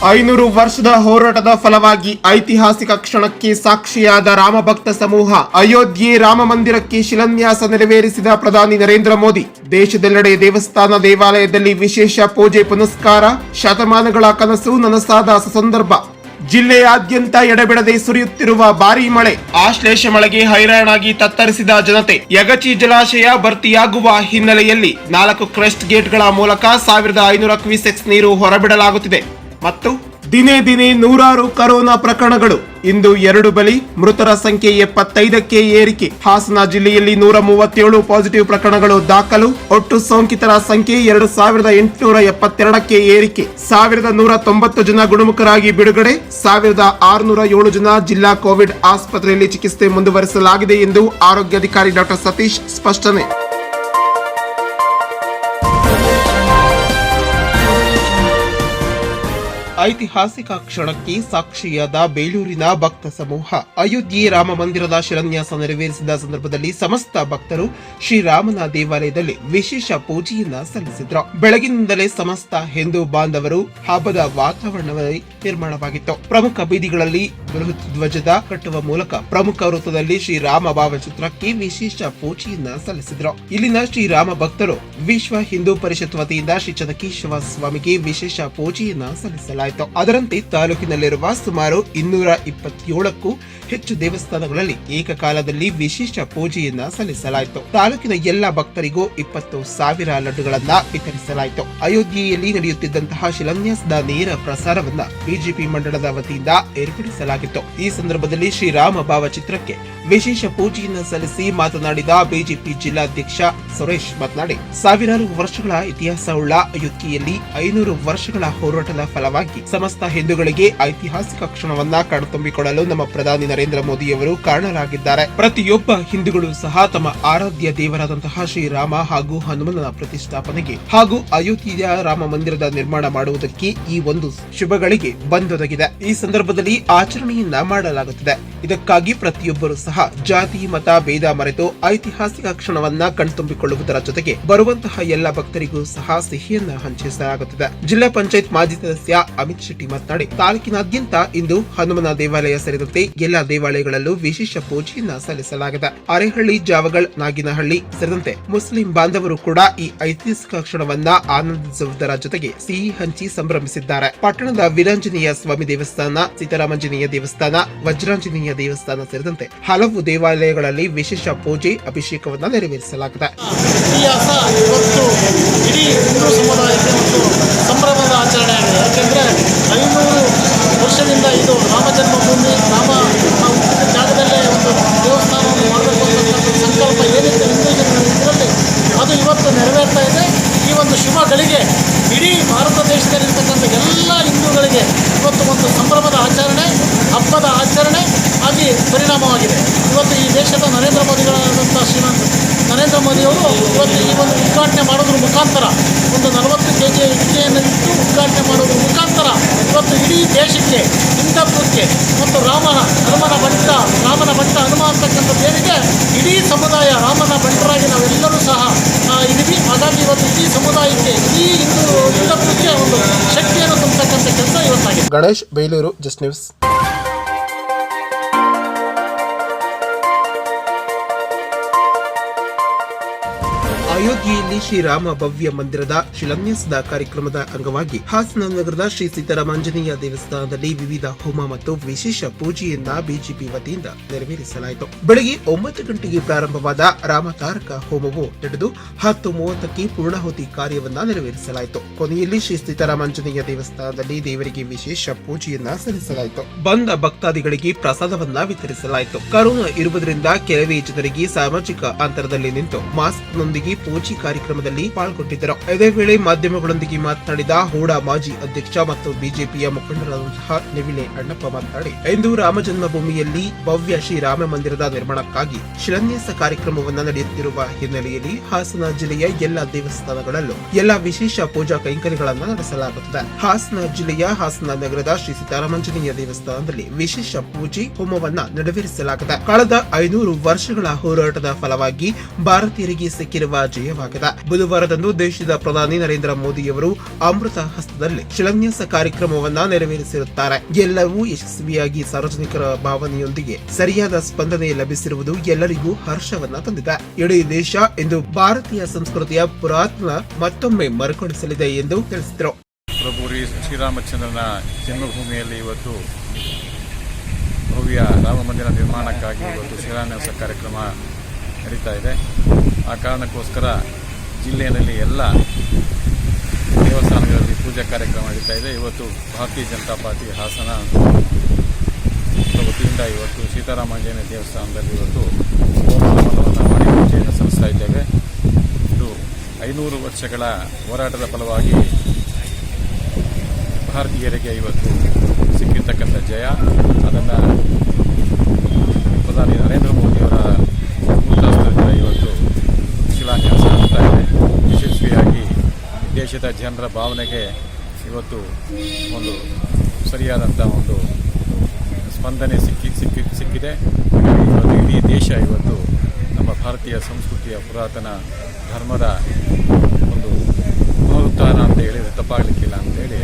500 ವರ್ಷದ ಹೋರಾಟದ ಫಲವಾಗಿ ಐತಿಹಾಸಿಕ ಕ್ಷಣಕ್ಕೆ ಸಾಕ್ಷಿಯಾದ ರಾಮಭಕ್ತ ಸಮೂಹ ಅಯೋಧ್ಯೆ ರಾಮ ಮಂದಿರಕ್ಕೆ ಶಿಲಾನ್ಯಾಸ ನೆರವೇರಿಸಿದ ಪ್ರಧಾನಿ ನರೇಂದ್ರ ಮೋದಿ. ದೇಶದೆಲ್ಲೆಡೆ ದೇವಸ್ಥಾನ ದೇವಾಲಯದಲ್ಲಿ ವಿಶೇಷ ಪೂಜೆ ಪುನಸ್ಕಾರ, ಶತಮಾನಗಳ ಕನಸು ನನಸಾದ ಸಂದರ್ಭ. ಜಿಲ್ಲೆಯಾದ್ಯಂತ ಎಡೆಬಿಡದೆ ಸುರಿಯುತ್ತಿರುವ ಭಾರೀ ಮಳೆ, ಆಶ್ಲೇಷ ಮಳೆಗೆ ಹೈರಾಣಾಗಿ ತತ್ತರಿಸಿದ ಜನತೆ. ಯಗಚಿ ಜಲಾಶಯ ಭರ್ತಿಯಾಗುವ ಹಿನ್ನೆಲೆಯಲ್ಲಿ 4 ಕ್ರೆಸ್ಟ್ ಗೇಟ್ಗಳ ಮೂಲಕ 1500 ಕ್ಯೂಸೆಕ್ಸ್ ನೀರು ಹೊರಬಿಡಲಾಗುತ್ತಿದೆ. ಮತ್ತು ದಿನೇ ದಿನೇ ನೂರಾರು ಕೊರೋನಾ ಪ್ರಕರಣಗಳು. ಇಂದು 2 ಬಲಿ, ಮೃತರ ಸಂಖ್ಯೆ 75ಕ್ಕೆ ಏರಿಕೆ. ಹಾಸನ ಜಿಲ್ಲೆಯಲ್ಲಿ 137 ಪಾಸಿಟಿವ್ ಪ್ರಕರಣಗಳು ದಾಖಲು. ಒಟ್ಟು ಸೋಂಕಿತರ ಸಂಖ್ಯೆ 2872ಕ್ಕೆ ಏರಿಕೆ. 1190 ಜನ ಗುಣಮುಖರಾಗಿ ಬಿಡುಗಡೆ. 1607 ಜನ ಜಿಲ್ಲಾ ಕೋವಿಡ್ ಆಸ್ಪತ್ರೆಯಲ್ಲಿ ಚಿಕಿತ್ಸೆ ಮುಂದುವರಿಸಲಾಗಿದೆ ಎಂದು ಆರೋಗ್ಯಾಧಿಕಾರಿ ಡಾಕ್ಟರ್ ಸತೀಶ್ ಸ್ಪಷ್ಟನೆ. ಐತಿಹಾಸಿಕ ಕ್ಷಣಕ್ಕೆ ಸಾಕ್ಷಿಯಾದ ಬೇಲೂರಿನ ಭಕ್ತ ಸಮೂಹ ಅಯೋಧ್ಯೆ ರಾಮ ಮಂದಿರದ ಶಿಲಾನ್ಯಾಸ ನೆರವೇರಿಸಿದ ಸಂದರ್ಭದಲ್ಲಿ ಸಮಸ್ತ ಭಕ್ತರು ಶ್ರೀರಾಮನ ದೇವಾಲಯದಲ್ಲಿ ವಿಶೇಷ ಪೂಜೆಯನ್ನ ಸಲ್ಲಿಸಿದ್ರು. ಬೆಳಗಿನಿಂದಲೇ ಸಮಸ್ತ ಹಿಂದೂ ಬಾಂಧವರು ಹಬ್ಬದ ವಾತಾವರಣದಲ್ಲಿ ನಿರ್ಮಾಣವಾಗಿತ್ತು. ಪ್ರಮುಖ ಬೀದಿಗಳಲ್ಲಿ ಬೃಹತ್ ಧ್ವಜದ ಕಟ್ಟುವ ಮೂಲಕ ಪ್ರಮುಖ ವೃತ್ತದಲ್ಲಿ ಶ್ರೀರಾಮ ಭಾವಚಿತ್ರಕ್ಕೆ ವಿಶೇಷ ಪೂಜೆಯನ್ನ ಸಲ್ಲಿಸಿದ್ರು. ಇಲ್ಲಿನ ಶ್ರೀರಾಮ ಭಕ್ತರು ವಿಶ್ವ ಹಿಂದೂ ಪರಿಷತ್ ವತಿಯಿಂದ ಶ್ರೀ ಚನ್ನಕೇಶವ ಸ್ವಾಮಿಗೆ ವಿಶೇಷ ಪೂಜೆಯನ್ನ ಸಲ್ಲಿಸಲಾಯಿತು. ಅದರಂತೆ ತಾಲೂಕಿನಲ್ಲಿರುವ ಸುಮಾರು 227ಕ್ಕೂ ಹೆಚ್ಚು ದೇವಸ್ಥಾನಗಳಲ್ಲಿ ಏಕಕಾಲದಲ್ಲಿ ವಿಶೇಷ ಪೂಜೆಯನ್ನ ಸಲ್ಲಿಸಲಾಯಿತು. ತಾಲೂಕಿನ ಎಲ್ಲ ಭಕ್ತರಿಗೂ 20,000 ಲಡ್ಡುಗಳನ್ನ ವಿತರಿಸಲಾಯಿತು. ಅಯೋಧ್ಯೆಯಲ್ಲಿ ನಡೆಯುತ್ತಿದ್ದಂತಹ ಶಿಲಾನ್ಯಾಸದ ನೇರ ಪ್ರಸಾರವನ್ನ ಬಿಜೆಪಿ ಮಂಡಳದ ವತಿಯಿಂದ ಏರ್ಪಡಿಸಲಾಗಿತ್ತು. ಈ ಸಂದರ್ಭದಲ್ಲಿ ಶ್ರೀರಾಮ ಭಾವಚಿತ್ರಕ್ಕೆ ವಿಶೇಷ ಪೂಜೆಯನ್ನ ಸಲ್ಲಿಸಿ ಮಾತನಾಡಿದ ಬಿಜೆಪಿ ಜಿಲ್ಲಾಧ್ಯಕ್ಷ ಸುರೇಶ್ ಮಾತನಾಡಿ, ಸಾವಿರಾರು ವರ್ಷಗಳ ಇತಿಹಾಸವುಳ್ಳ ಅಯೋಧ್ಯೆಯಲ್ಲಿ 500 ವರ್ಷಗಳ ಹೋರಾಟದ ಫಲವಾಗಿ ಸಮಸ್ತ ಹಿಂದೂಗಳಿಗೆ ಐತಿಹಾಸಿಕ ಕ್ಷಣವನ್ನ ಕಣ್ತುಂಬಿಕೊಳ್ಳಲು ನಮ್ಮ ಪ್ರಧಾನಿ ನರೇಂದ್ರ ಮೋದಿಯವರು ಕಾರಣರಾಗಿದ್ದಾರೆ. ಪ್ರತಿಯೊಬ್ಬ ಹಿಂದೂಗಳು ಸಹ ತಮ್ಮ ಆರಾಧ್ಯ ದೇವರಾದಂತಹ ಶ್ರೀರಾಮ ಹಾಗೂ ಹನುಮನ ಪ್ರತಿಷ್ಠಾಪನೆಗೆ ಹಾಗೂ ಅಯೋಧ್ಯೆಯ ರಾಮ ಮಂದಿರದ ನಿರ್ಮಾಣ ಮಾಡುವುದಕ್ಕೆ ಈ ಒಂದು ಶುಭಗಳಿಗೆ ಬಂದೊದಗಿದೆ. ಈ ಸಂದರ್ಭದಲ್ಲಿ ಆಚರಣೆಯನ್ನ ಮಾಡಲಾಗುತ್ತಿದೆ. ಇದಕ್ಕಾಗಿ ಪ್ರತಿಯೊಬ್ಬರು ಸಹ ಜಾತಿ ಮತ ಭೇದ ಮರೆತು ಐತಿಹಾಸಿಕ ಕ್ಷಣವನ್ನ ಕಣ್ತುಂಬಿಕೊಳ್ಳುವುದರ ಜೊತೆಗೆ ಬರುವಂತಹ ಎಲ್ಲ ಭಕ್ತರಿಗೂ ಸಹ ಸಿಹಿಯನ್ನ ಹಂಚಿಸಲಾಗುತ್ತಿದೆ. ಜಿಲ್ಲಾ ಪಂಚಾಯತ್ ಮಾಜಿ ಸದಸ್ಯ ಅಮಿತ್ ಶೆಟ್ಟಿ ಮಾತನಾಡಿ, ತಾಲೂಕಿನಾದ್ಯಂತ ಇಂದು ಹನುಮನ ದೇವಾಲಯ ಸೇರಿದಂತೆ ಎಲ್ಲಾ ದೇವಾಲಯಗಳಲ್ಲೂ ವಿಶೇಷ ಪೂಜೆಯನ್ನ ಸಲ್ಲಿಸಲಾಗಿದೆ. ಅರೆಹಳ್ಳಿ, ಜಾವಗಲ್, ನಾಗಿನಹಳ್ಳಿ ಸೇರಿದಂತೆ ಮುಸ್ಲಿಂ ಬಾಂಧವರು ಕೂಡ ಈ ಐತಿಹಾಸಿಕ ಕ್ಷಣವನ್ನ ಆನಂದಿಸುವುದರ ಜೊತೆಗೆ ಸಿಹಿ ಹಂಚಿ ಸಂಭ್ರಮಿಸಿದ್ದಾರೆ. ಪಟ್ಟಣದ ವೀರಾಂಜನೇಯ ಸ್ವಾಮಿ ದೇವಸ್ಥಾನ, ಸೀತಾರಾಮಾಂಜನೇಯ ದೇವಸ್ಥಾನ, ವಜ್ರಾಂಜನೇಯ ದೇವಸ್ಥಾನ ಸೇರಿದಂತೆ ಹಲವು ದೇವಾಲಯಗಳಲ್ಲಿ ವಿಶೇಷ ಪೂಜೆ, ಅಭಿಷೇಕವನ್ನ ನೆರವೇರಿಸಲಾಗಿದೆ. ಇಡೀ ಹಿಂದೂ ಸಮುದಾಯಕ್ಕೆ ಒಂದು ಸಂಭ್ರಮದ ಆಚರಣೆ ಆಗಿದೆ. ಯಾಕೆಂದರೆ 500 ವರ್ಷದಿಂದ ಇದು ರಾಮ ಜನ್ಮಭೂಮಿ, ರಾಮ ಹುಟ್ಟಿದ ಜಾಗದಲ್ಲೇ ಒಂದು ದೇವಸ್ಥಾನವನ್ನು ಮಾಡಬೇಕು ಅಂತಕ್ಕಂಥ ಸಂಕಲ್ಪ ಏನಿತ್ತು ಹಿಂದೂ ಇದರಲ್ಲಿ, ಅದು ಇವತ್ತು ನೆರವೇರ್ತಾ ಇದೆ. ಈ ಒಂದು ಶುಭ ಗಳಿಗೆ ಇಡೀ ಭಾರತ ದೇಶದಲ್ಲಿರ್ತಕ್ಕಂಥ ಎಲ್ಲ ಹಿಂದೂಗಳಿಗೆ ಇವತ್ತು ಒಂದು ಸಂಭ್ರಮದ ಆಚರಣೆ, ಹಬ್ಬದ ಆಚರಣೆ ಆಗಿ ಪರಿಣಾಮವಾಗಿದೆ. ಇವತ್ತು ಈ ದೇಶದ ನರೇಂದ್ರ ಮೋದಿಗಳಾದಂಥ ಶ್ರೀಮಂತ ನರೇಂದ್ರ ಮೋದಿಯವರು ಇವತ್ತು ಈ ಒಂದು ಉದ್ಘಾಟನೆ ಮಾಡೋದ್ರ ಮುಖಾಂತರ ಒಂದು 40 kg ಇಟ್ಟಿಗೆಯನ್ನು ಇಟ್ಟು ಉದ್ಘಾಟನೆ ಮಾಡೋದ್ರ ಮುಖಾಂತರ ಇವತ್ತು ಇಡೀ ದೇಶಕ್ಕೆ, ಹಿಂದುತ್ವಕ್ಕೆ ಮತ್ತು ರಾಮನ ಬಂಟ ಹನುಮ ಅಂತಕ್ಕಂಥದ್ದು ಏನಿದೆ, ಇಡೀ ಸಮುದಾಯ ರಾಮನ ಬಂಟರಾಗಿ ನಾವೆಲ್ಲರೂ ಸಹ ಇದ್ದೀವಿ. ಹಾಗಾಗಿ ಇವತ್ತು ಇಡೀ ಸಮುದಾಯಕ್ಕೆ, ಇಡೀ ಹಿಂದುತ್ವಕ್ಕೆ ಒಂದು ಶಕ್ತಿಯನ್ನು ತುಂಬತಕ್ಕಂಥ ಕೆಲಸ ಇವತ್ತಾಗಿದೆ. Ganesh, Belur, just news. ಅಯೋಧ್ಯೆಯಲ್ಲಿ ಶ್ರೀರಾಮ ಭವ್ಯ ಮಂದಿರದ ಶಿಲಾನ್ಯಾಸದ ಕಾರ್ಯಕ್ರಮದ ಅಂಗವಾಗಿ ಹಾಸನ ನಗರದ ಶ್ರೀ ಸೀತಾರಾಮಾಂಜನೇಯ ದೇವಸ್ಥಾನದಲ್ಲಿ ವಿವಿಧ ಹೋಮ ಮತ್ತು ವಿಶೇಷ ಪೂಜೆಯನ್ನ ಬಿಜೆಪಿ ವತಿಯಿಂದ ನೆರವೇರಿಸಲಾಯಿತು. ಬೆಳಗ್ಗೆ 9 ಗಂಟೆಗೆ ಪ್ರಾರಂಭವಾದ ರಾಮತಾರಕ ಹೋಮವು ನಡೆದು 10:30ಕ್ಕೆ ಪೂರ್ಣಾಹುತಿ ಕಾರ್ಯವನ್ನ ನೆರವೇರಿಸಲಾಯಿತು. ಕೊನೆಯಲ್ಲಿ ಶ್ರೀ ಸೀತಾರಾಮಾಂಜನೇಯ ದೇವಸ್ಥಾನದಲ್ಲಿ ದೇವರಿಗೆ ವಿಶೇಷ ಪೂಜೆಯನ್ನ ಸಲ್ಲಿಸಲಾಯಿತು. ಬಂದ ಭಕ್ತಾದಿಗಳಿಗೆ ಪ್ರಸಾದವನ್ನ ವಿತರಿಸಲಾಯಿತು. ಕರೋನಾ ಇರುವುದರಿಂದ ಕೆಲವೇ ಜನರಿಗೆ ಸಾಮಾಜಿಕ ಅಂತರದಲ್ಲಿ ನಿಂತು ಮಾಸ್ಕ್ನೊಂದಿಗೆ ಪೂಜೆ ಕಾರ್ಯಕ್ರಮದಲ್ಲಿ ಪಾಲ್ಗೊಂಡಿದ್ದರು. ಇದೇ ವೇಳೆ ಮಾಧ್ಯಮಗಳೊಂದಿಗೆ ಮಾತನಾಡಿದ ಹೂಡಾ ಮಾಜಿ ಅಧ್ಯಕ್ಷ ಮತ್ತು ಬಿಜೆಪಿಯ ಮುಖಂಡರಾದಂತಹ ನೆವಿಲೆ ಅಣ್ಣಪ್ಪ ಮಾತನಾಡಿ, ಇಂದು ರಾಮ ಜನ್ಮಭೂಮಿಯಲ್ಲಿ ಭವ್ಯ ಶ್ರೀರಾಮ ಮಂದಿರದ ನಿರ್ಮಾಣಕ್ಕಾಗಿ ಶಿಲಾನ್ಯಾಸ ಕಾರ್ಯಕ್ರಮವನ್ನು ನಡೆಯುತ್ತಿರುವ ಹಿನ್ನೆಲೆಯಲ್ಲಿ ಹಾಸನ ಜಿಲ್ಲೆಯ ಎಲ್ಲಾ ದೇವಸ್ಥಾನಗಳಲ್ಲೂ ಎಲ್ಲಾ ವಿಶೇಷ ಪೂಜಾ ಕೈಂಕರ್ಯಗಳನ್ನು ನಡೆಸಲಾಗುತ್ತದೆ. ಹಾಸನ ಜಿಲ್ಲೆಯ ಹಾಸನ ನಗರದ ಶ್ರೀ ಸೀತಾರಾಮಾಂಜನೇಯ ದೇವಸ್ಥಾನದಲ್ಲಿ ವಿಶೇಷ ಪೂಜೆ ಹೋಮವನ್ನ ನೆರವೇರಿಸಲಾಗಿದೆ. ಕಳೆದ 500 ವರ್ಷಗಳ ಹೋರಾಟದ ಫಲವಾಗಿ ಭಾರತೀಯರಿಗೆ ಸಿಕ್ಕಿರುವ ವಿಜಯವಾಗಿದೆ. ಬುಧವಾರದಂದು ದೇಶದ ಪ್ರಧಾನಿ ನರೇಂದ್ರ ಮೋದಿಯವರು ಅಮೃತ ಹಸ್ತದಲ್ಲಿ ಶಿಲಾನ್ಯಾಸ ಕಾರ್ಯಕ್ರಮವನ್ನ ನೆರವೇರಿಸಿರುತ್ತಾರೆ. ಎಲ್ಲವೂ ಯಶಸ್ವಿಯಾಗಿ ಸಾರ್ವಜನಿಕರ ಭಾವನೆಯೊಂದಿಗೆ ಸರಿಯಾದ ಸ್ಪಂದನೆ ಲಭಿಸಿರುವುದು ಎಲ್ಲರಿಗೂ ಹರ್ಷವನ್ನ ತಂದಿದೆ. ಇಡೀ ದೇಶ ಇಂದು ಭಾರತೀಯ ಸಂಸ್ಕೃತಿಯ ಪುರಾತನ ಮತ್ತೊಮ್ಮೆ ಮರುಕಳಿಸಲಿದೆ ಎಂದು ತಿಳಿಸಿದರು. ಪ್ರಭು ಶ್ರೀರಾಮಚಂದ್ರನ ಜನ್ಮಭೂಮಿಯಲ್ಲಿ ಇವತ್ತು ಭವ್ಯ ರಾಮ ಮಂದಿರ ನಿರ್ಮಾಣಕ್ಕಾಗಿ ಇವತ್ತು ಶಿಲಾನ್ಯಾಸ ಕಾರ್ಯಕ್ರಮ ನಡೀತಾ ಇದೆ. ಆ ಕಾರಣಕ್ಕೋಸ್ಕರ ಜಿಲ್ಲೆಯಲ್ಲಿ ಎಲ್ಲ ದೇವಸ್ಥಾನಗಳಲ್ಲಿ ಪೂಜಾ ಕಾರ್ಯಕ್ರಮ ನಡೀತಾ ಇದೆ. ಇವತ್ತು ಭಾರತೀಯ ಜನತಾ ಪಾರ್ಟಿ ಹಾಸನ ವತಿಯಿಂದ ಇವತ್ತು ಸೀತಾರಾಮಾಂಜನೇಯ ದೇವಸ್ಥಾನದಲ್ಲಿ ಇವತ್ತು ಹೋಮವನ್ನು ಮಾಡಿ ಪೂಜೆಯನ್ನು ಸಲ್ಲಿಸ್ತಾ ಇದ್ದೇವೆ. ಇದು 500 ವರ್ಷಗಳ ಹೋರಾಟದ ಫಲವಾಗಿ ಭಾರತೀಯರಿಗೆ ಇವತ್ತು ಸಿಕ್ಕಿರ್ತಕ್ಕಂಥ ಜಯ. ಅದನ್ನು ಪ್ರಧಾನಿ ನರೇಂದ್ರ ಮೋದಿಯವರ ಹುಟ್ಟುಹಬ್ಬದಿಂದ ಇವತ್ತು ಶಿಲಾನ್ಯಾಸ ಆಗ್ತಾ ಇದೆ. ಯಶಸ್ವಿಯಾಗಿ ದೇಶದ ಜನರ ಭಾವನೆಗೆ ಇವತ್ತು ಒಂದು ಸರಿಯಾದಂಥ ಒಂದು ಸ್ಪಂದನೆ ಸಿಕ್ಕಿದೆ. ಇವತ್ತು ಇಡೀ ದೇಶ ಇವತ್ತು ನಮ್ಮ ಭಾರತೀಯ ಸಂಸ್ಕೃತಿಯ ಪುರಾತನ ಧರ್ಮದ ಒಂದು ಪುನರುತ್ಥಾನ ಅಂತ ಹೇಳಿದರೆ ತಪ್ಪಾಗಲಿಕ್ಕಿಲ್ಲ ಅಂತ ಹೇಳಿ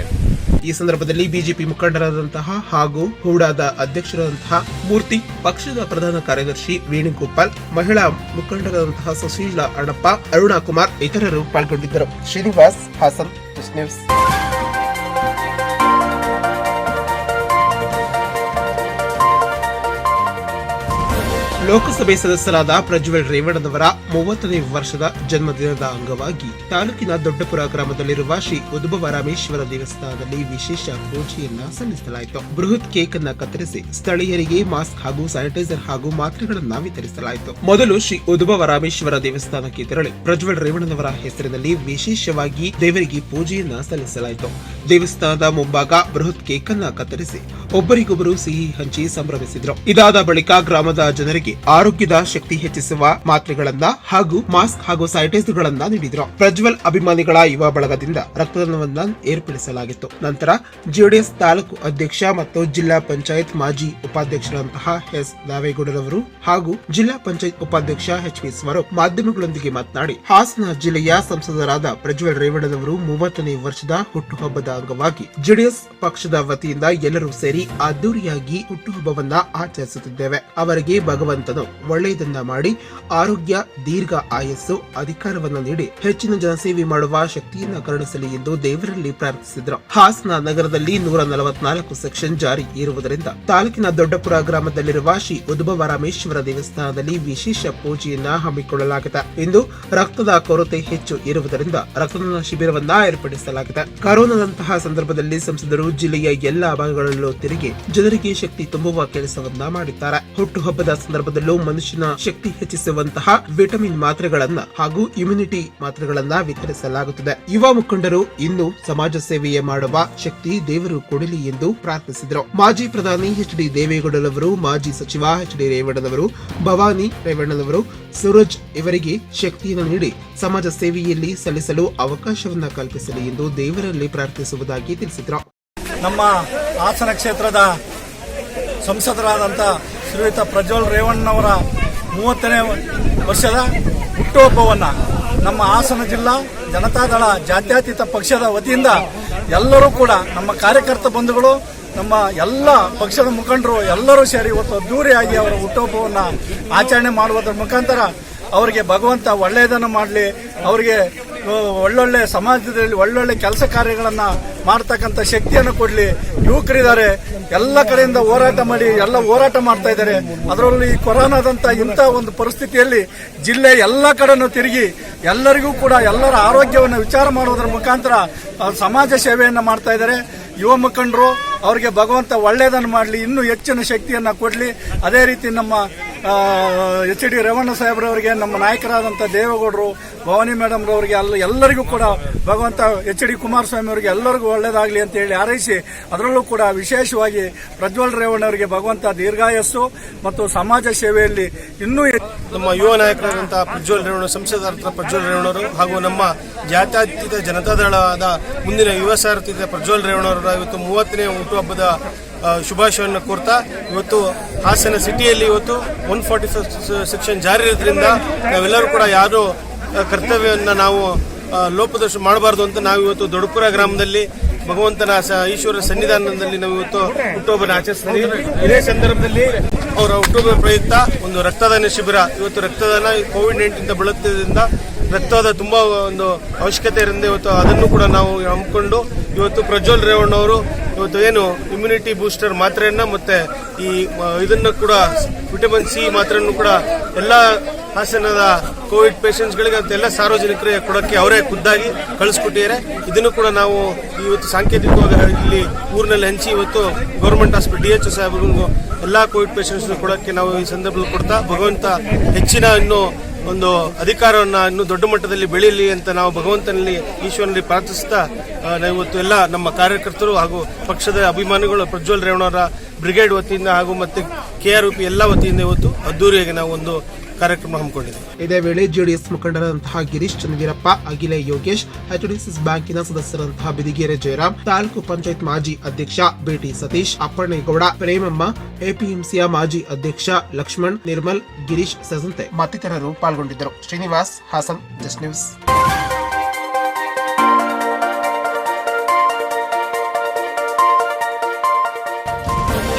ಈ ಸಂದರ್ಭದಲ್ಲಿ ಬಿಜೆಪಿ ಮುಖಂಡರಾದಂತಹ ಹಾಗೂ ಹೂಡಾದ ಅಧ್ಯಕ್ಷರಾದಂತಹ ಮೂರ್ತಿ, ಪಕ್ಷದ ಪ್ರಧಾನ ಕಾರ್ಯದರ್ಶಿ ವೇಣುಗೋಪಾಲ್, ಮಹಿಳಾ ಮುಖಂಡರಾದಂತಹ ಸುಶೀಲಾ ಅಣ್ಣಪ್ಪ, ಅರುಣಾ ಕುಮಾರ್ ಇತರರು ಪಾಲ್ಗೊಂಡಿದ್ದರು. ಶ್ರೀನಿವಾಸ್, ಹಾಸನ್ ನ್ಯೂಸ್. ಲೋಕಸಭೆ ಸದಸ್ಯರಾದ ಪ್ರಜ್ವಲ್ ರೇವಣ್ಣನವರ 30ನೇ ವರ್ಷದ ಜನ್ಮದಿನದ ಅಂಗವಾಗಿ ತಾಲೂಕಿನ ದೊಡ್ಡಪುರ ಗ್ರಾಮದಲ್ಲಿರುವ ಶ್ರೀ ಉದ್ಭವರಾಮೇಶ್ವರ ದೇವಸ್ಥಾನದಲ್ಲಿ ವಿಶೇಷ ಪೂಜೆಯನ್ನ ಸಲ್ಲಿಸಲಾಯಿತು. ಬೃಹತ್ ಕೇಕ್ ಅನ್ನ ಕತ್ತರಿಸಿ ಸ್ಥಳೀಯರಿಗೆ ಮಾಸ್ಕ್ ಹಾಗೂ ಸ್ಯಾನಿಟೈಸರ್ ಹಾಗೂ ಮಾತ್ರೆಗಳನ್ನ ವಿತರಿಸಲಾಯಿತು. ಮೊದಲು ಶ್ರೀ ಉದ್ಭವರಾಮೇಶ್ವರ ದೇವಸ್ಥಾನಕ್ಕೆ ತೆರಳಿ ಪ್ರಜ್ವಲ್ ರೇವಣ್ಣನವರ ಹೆಸರಿನಲ್ಲಿ ವಿಶೇಷವಾಗಿ ದೇವರಿಗೆ ಪೂಜೆಯನ್ನ ಸಲ್ಲಿಸಲಾಯಿತು. ದೇವಸ್ಥಾನದ ಮುಂಭಾಗ ಬೃಹತ್ ಕೇಕ್ ಅನ್ನ ಕತ್ತರಿಸಿ ಒಬ್ಬರಿಗೊಬ್ಬರು ಸಿಹಿ ಹಂಚಿ ಸಂಭ್ರಮಿಸಿದ್ರು. ಇದಾದ ಬಳಿಕ ಗ್ರಾಮದ ಜನರಿಗೆ ಆರೋಗ್ಯದ ಶಕ್ತಿ ಹೆಚ್ಚಿಸುವ ಮಾತ್ರೆಗಳನ್ನ ಹಾಗೂ ಮಾಸ್ಕ್ ಹಾಗೂ ಸ್ಯಾನಿಟೈಸರ್ ಗಳನ್ನ ನೀಡಿದ್ರು. ಪ್ರಜ್ವಲ್ ಅಭಿಮಾನಿಗಳ ಯುವ ಬಳಗದಿಂದ ರಕ್ತದಾನವನ್ನ ಏರ್ಪಡಿಸಲಾಗಿತ್ತು. ನಂತರ ಜೆಡಿಎಸ್ ತಾಲೂಕು ಅಧ್ಯಕ್ಷ ಮತ್ತು ಜಿಲ್ಲಾ ಪಂಚಾಯತ್ ಮಾಜಿ ಉಪಾಧ್ಯಕ್ಷರಂತಹ ಎಸ್ ನಾವೇಗೌಡರವರು ಹಾಗೂ ಜಿಲ್ಲಾ ಪಂಚಾಯತ್ ಉಪಾಧ್ಯಕ್ಷ ಎಚ್ ಪಿ ಸ್ವರೂಪ್ ಮಾಧ್ಯಮಗಳೊಂದಿಗೆ ಮಾತನಾಡಿ, ಹಾಸನ ಜಿಲ್ಲೆಯ ಸಂಸದರಾದ ಪ್ರಜ್ವಲ್ ರೇವಣ್ಣನವರು 30ನೇ ವರ್ಷದ ಹುಟ್ಟುಹಬ್ಬದ ಅಂಗವಾಗಿ ಜೆಡಿಎಸ್ ಪಕ್ಷದ ವತಿಯಿಂದ ಎಲ್ಲರೂ ಸೇರಿ ಅದ್ದೂರಿಯಾಗಿ ಹುಟ್ಟುಹಬ್ಬವನ್ನ ಆಚರಿಸುತ್ತಿದ್ದೇವೆ. ಅವರಿಗೆ ಭಗವಂತನು ಒಳ್ಳೆಯದನ್ನ ಮಾಡಿ ಆರೋಗ್ಯ, ದೀರ್ಘ ಆಯಸ್ಸು, ಅಧಿಕಾರವನ್ನು ನೀಡಿ ಹೆಚ್ಚಿನ ಜನಸೇವೆ ಮಾಡುವ ಶಕ್ತಿಯನ್ನ ಕರುಣಿಸಲಿ ಎಂದು ದೇವರಲ್ಲಿ ಪ್ರಾರ್ಥಿಸಿದರು. ಹಾಸನ ನಗರದಲ್ಲಿ 144 ಸೆಕ್ಷನ್ ಜಾರಿ ಇರುವುದರಿಂದ ತಾಲೂಕಿನ ದೊಡ್ಡಪುರ ಗ್ರಾಮದಲ್ಲಿರುವ ಶ್ರೀ ಉದ್ಭವರಾಮೇಶ್ವರ ದೇವಸ್ಥಾನದಲ್ಲಿ ವಿಶೇಷ ಪೂಜೆಯನ್ನ ಹಮ್ಮಿಕೊಳ್ಳಲಾಗಿದೆ. ಇಂದು ರಕ್ತದ ಕೊರತೆ ಹೆಚ್ಚು ಇರುವುದರಿಂದ ರಕ್ತದಾನ ಶಿಬಿರವನ್ನ ಏರ್ಪಡಿಸಲಾಗಿದೆ. ಕೊರೋನಾದಂತಹ ಸಂದರ್ಭದಲ್ಲಿ ಸಂಸದರು ಜಿಲ್ಲೆಯ ಎಲ್ಲಾ ಭಾಗಗಳಲ್ಲೂ ತಿರುಗಿ ಜನರಿಗೆ ಶಕ್ತಿ ತುಂಬುವ ಕೆಲಸವನ್ನ ಮಾಡಿದ್ದಾರೆ. ಹುಟ್ಟುಹಬ್ಬದ ಸಂದರ್ಭದಲ್ಲೂ ಮನುಷ್ಯನ ಶಕ್ತಿ ಹೆಚ್ಚಿಸುವಂತಹ ವಿಟಮಿನ್ ಮಾತ್ರೆಗಳನ್ನ ಹಾಗೂ ಇಮ್ಯುನಿಟಿ ಮಾತ್ರೆಗಳನ್ನ ವಿತರಿಸಲಾಗುತ್ತದೆ. ಯುವ ಮುಖಂಡರು ಇನ್ನು ಸಮಾಜ ಸೇವೆಯ ಮಾಡುವ ಶಕ್ತಿ ದೇವರು ಕೊಡಲಿ ಎಂದು ಪ್ರಾರ್ಥಿಸಿದರು. ಮಾಜಿ ಪ್ರಧಾನಿ ಎಚ್ ಡಿ ದೇವೇಗೌಡರವರು, ಮಾಜಿ ಸಚಿವ ಎಚ್ ಡಿ ರೇವಣ್ಣನವರು, ಭವಾನಿ ರೇವಣ್ಣನವರು, ಸೂರಜ್ ಇವರಿಗೆ ಶಕ್ತಿಯನ್ನು ನೀಡಿ ಸಮಾಜ ಸೇವೆಯಲ್ಲಿ ಸಲ್ಲಿಸಲು ಅವಕಾಶವನ್ನ ಕಲ್ಪಿಸಲಿ ಎಂದು ದೇವರಲ್ಲಿ ಪ್ರಾರ್ಥಿಸುವುದಾಗಿ ತಿಳಿಸಿದರು. ನಮ್ಮ ಹಾಸನ ಕ್ಷೇತ್ರದ ಸಂಸದರಾದಂಥ ಶ್ರೀಯುತ ಪ್ರಜ್ವಲ್ ರೇವಣ್ಣನವರ 30ನೇ ವರ್ಷದ ಹುಟ್ಟುಹಬ್ಬವನ್ನು ನಮ್ಮ ಹಾಸನ ಜಿಲ್ಲಾ ಜನತಾದಳ ಜಾತ್ಯತೀತ ಪಕ್ಷದ ವತಿಯಿಂದ ಎಲ್ಲರೂ ಕೂಡ ನಮ್ಮ ಕಾರ್ಯಕರ್ತ ಬಂಧುಗಳು, ನಮ್ಮ ಎಲ್ಲ ಪಕ್ಷದ ಮುಖಂಡರು ಎಲ್ಲರೂ ಸೇರಿ ಇವತ್ತು ಅದ್ದೂರಿಯಾಗಿ ಅವರ ಹುಟ್ಟುಹಬ್ಬವನ್ನು ಆಚರಣೆ ಮಾಡುವುದರ ಮುಖಾಂತರ ಅವರಿಗೆ ಭಗವಂತ ಒಳ್ಳೆಯದನ್ನು ಮಾಡಲಿ, ಅವರಿಗೆ ಒಳ್ಳೊಳ್ಳೆ ಸಮಾಜದಲ್ಲಿ ಒಳ್ಳೊಳ್ಳೆ ಕೆಲಸ ಕಾರ್ಯಗಳನ್ನು ಮಾಡ್ತಕ್ಕಂಥ ಶಕ್ತಿಯನ್ನು ಕೊಡಲಿ. ಯುವಕರಿದ್ದಾರೆ, ಎಲ್ಲ ಕಡೆಯಿಂದ ಹೋರಾಟ ಮಾಡಿ ಎಲ್ಲ ಹೋರಾಟ ಮಾಡ್ತಾ ಇದ್ದಾರೆ. ಅದರಲ್ಲಿ ಕೊರೋನಾದಂಥ ಇಂಥ ಒಂದು ಪರಿಸ್ಥಿತಿಯಲ್ಲಿ ಜಿಲ್ಲೆ ಎಲ್ಲ ಕಡೆನೂ ತಿರುಗಿ ಎಲ್ಲರಿಗೂ ಕೂಡ ಎಲ್ಲರ ಆರೋಗ್ಯವನ್ನು ವಿಚಾರ ಮಾಡುವುದರ ಮುಖಾಂತರ ಸಮಾಜ ಸೇವೆಯನ್ನು ಮಾಡ್ತಾ ಇದ್ದಾರೆ. ಯುವ ಮುಖಂಡರು ಅವರಿಗೆ ಭಗವಂತ ಒಳ್ಳೆಯದನ್ನು ಮಾಡಲಿ, ಇನ್ನೂ ಹೆಚ್ಚಿನ ಶಕ್ತಿಯನ್ನು ಕೊಡಲಿ. ಅದೇ ರೀತಿ ನಮ್ಮ ಎಚ್ ಡಿ ರೇವಣ್ಣ ಸಾಹೇಬ್ರವರಿಗೆ, ನಮ್ಮ ನಾಯಕರಾದಂಥ ದೇವೇಗೌಡರು, ಭವಾನಿ ಮೇಡಮ್ ರವರಿಗೆ ಎಲ್ಲರಿಗೂ ಕೂಡ ಭಗವಂತ ಎಚ್ ಡಿ ಕುಮಾರಸ್ವಾಮಿ ಅವರಿಗೆ ಎಲ್ಲರಿಗೂ ಒಳ್ಳೆಯದಾಗಲಿ ಅಂತ ಹೇಳಿ ಹಾರೈಸಿ, ಅದರಲ್ಲೂ ಕೂಡ ವಿಶೇಷವಾಗಿ ಪ್ರಜ್ವಲ್ ರೇವಣ್ಣವರಿಗೆ ಭಗವಂತ ದೀರ್ಘಾಯಸ್ಸು ಮತ್ತು ಸಮಾಜ ಸೇವೆಯಲ್ಲಿ ಇನ್ನೂ ನಮ್ಮ ಯುವ ನಾಯಕರಾದಂತಹ ಪ್ರಜ್ವಲ್ ರೇವಣ್ಣ, ಸಂಸದರಾದ ಪ್ರಜ್ವಲ್ ರೇವಣ್ಣವರು ಹಾಗೂ ನಮ್ಮ ಜಾತ್ಯತೀತ ಜನತಾದಳದ ಮುಂದಿನ ಯುವ ಸಾರಥಿ ಪ್ರಜ್ವಲ್ ರೇವಣ್ಣವರ ಇವತ್ತು 30ನೇ ಹುಟ್ಟುಹಬ್ಬದ ಶುಭಾಶಯವನ್ನು ಕೋರ್ತಾ, ಇವತ್ತು ಹಾಸನ ಸಿಟಿಯಲ್ಲಿ ಇವತ್ತು 144 ಸೆಕ್ಷನ್ ಜಾರಿ ಇರೋದ್ರಿಂದ ನಾವೆಲ್ಲರೂ ಕೂಡ ಯಾರು ಕರ್ತವ್ಯವನ್ನು ನಾವು ಲೋಪದೋಷ ಮಾಡಬಾರ್ದು ಅಂತ ನಾವು ಇವತ್ತು ದೊಡ್ಡಪುರ ಗ್ರಾಮದಲ್ಲಿ ಭಗವಂತನ ಈಶ್ವರ ಸನ್ನಿಧಾನದಲ್ಲಿ ನಾವು ಇವತ್ತು ಹುಟ್ಟುಹಬ್ಬನ ಆಚರಿಸ್ತೀವಿ. ಇದೇ ಸಂದರ್ಭದಲ್ಲಿ ಅವರ ಹುಟ್ಟುಹಬ್ಬ ಪ್ರಯುಕ್ತ ಒಂದು ರಕ್ತದಾನ ಶಿಬಿರ, ಇವತ್ತು ರಕ್ತದಾನ ಕೋವಿಡ್-19 ಬಳಲುತ್ತಿದ್ದರಿಂದ ರಕ್ತದ ತುಂಬಾ ಒಂದು ಅವಶ್ಯಕತೆ ಇರೋದ್ರಿಂದ ಇವತ್ತು ಅದನ್ನು ಕೂಡ ನಾವು ಹಮ್ಮಿಕೊಂಡು ಇವತ್ತು ಪ್ರಜ್ವಲ್ ರೇವಣ್ಣವರು ಇವತ್ತು ಏನು ಇಮ್ಯುನಿಟಿ ಬೂಸ್ಟರ್ ಮಾತ್ರೆಯನ್ನ ಮತ್ತೆ ಈ ಇದನ್ನು ಕೂಡ ವಿಟಮಿನ್ ಸಿ ಮಾತ್ರೆಯನ್ನು ಕೂಡ ಎಲ್ಲ ಹಾಸನದ ಕೋವಿಡ್ ಪೇಷಂಟ್ಸ್ಗಳಿಗೆ ಅಂತ ಎಲ್ಲ ಸಾರ್ವಜನಿಕರಿಗೆ ಕೊಡೋಕ್ಕೆ ಅವರೇ ಖುದ್ದಾಗಿ ಕಳಿಸ್ಕೊಟ್ಟಿದ್ದಾರೆ. ಇದನ್ನು ಕೂಡ ನಾವು ಇವತ್ತು ಸಾಂಕೇತಿಕವಾಗಿ ಇಲ್ಲಿ ಊರಿನಲ್ಲಿ ಹಂಚಿ ಇವತ್ತು ಗೌರ್ಮೆಂಟ್ ಹಾಸ್ಪಿಟಲ್ DHO ಸಾಹೇಬರಿಗೂ ಎಲ್ಲ ಕೋವಿಡ್ ಪೇಷಂಟ್ಸ್ ಕೊಡೋಕ್ಕೆ ನಾವು ಈ ಸಂದರ್ಭದಲ್ಲಿ ಕೊಡ್ತಾ ಭಗವಂತ ಹೆಚ್ಚಿನ ಇನ್ನೂ ಒಂದು ಅಧಿಕಾರವನ್ನು ಇನ್ನೂ ದೊಡ್ಡ ಮಟ್ಟದಲ್ಲಿ ಬೆಳೆಯಲಿ ಅಂತ ನಾವು ಭಗವಂತನಲ್ಲಿ ಈಶ್ವರನಲ್ಲಿ ಪ್ರಾರ್ಥಿಸ್ತಾ ನಾವು ಇವತ್ತು ಎಲ್ಲ ನಮ್ಮ ಕಾರ್ಯಕರ್ತರು ಹಾಗೂ ಪಕ್ಷದ ಅಭಿಮಾನಿಗಳು ಪ್ರಜ್ವಲ್ ರೇವಣ್ಣವರ ಬ್ರಿಗೇಡ್ ವತಿಯಿಂದ ಹಾಗೂ ಮತ್ತೆ KRP ಎಲ್ಲ ವತಿಯಿಂದ ಇವತ್ತು ಅದ್ದೂರಿಯಾಗಿ ನಾವು ಒಂದು ಕಾರ್ಯಕ್ರಮ ಹಮ್ಮಿಕೊಂಡಿದ್ದೇವೆ. ಇದೇ ವೇಳೆ ಜೆಡಿಎಸ್ ಮುಖಂಡರಾದಂತಹ ಗಿರೀಶ್ ಚನ್ನವೀರಪ್ಪ, ಅಗಿಲೆ ಯೋಗೇಶ್, HDCS ಬ್ಯಾಂಕಿನ ಸದಸ್ಯರಂತಹ ಬಿದಿಗೆರೆ ಜಯರಾಮ್, ತಾಲೂಕು ಪಂಚಾಯತ್ ಮಾಜಿ ಅಧ್ಯಕ್ಷ BT ಸತೀಶ್, ಅಪ್ಪಣ್ಣೇಗೌಡ, ಪ್ರೇಮಮ್ಮ, APMCಯ ಮಾಜಿ ಅಧ್ಯಕ್ಷ ಲಕ್ಷ್ಮಣ್, ನಿರ್ಮಲ್, ಗಿರೀಶ್ ಸೇರಿದಂತೆ ಮತ್ತಿತರರು ಪಾಲ್ಗೊಂಡಿದ್ದರು. Srinivas, Hassan, just news.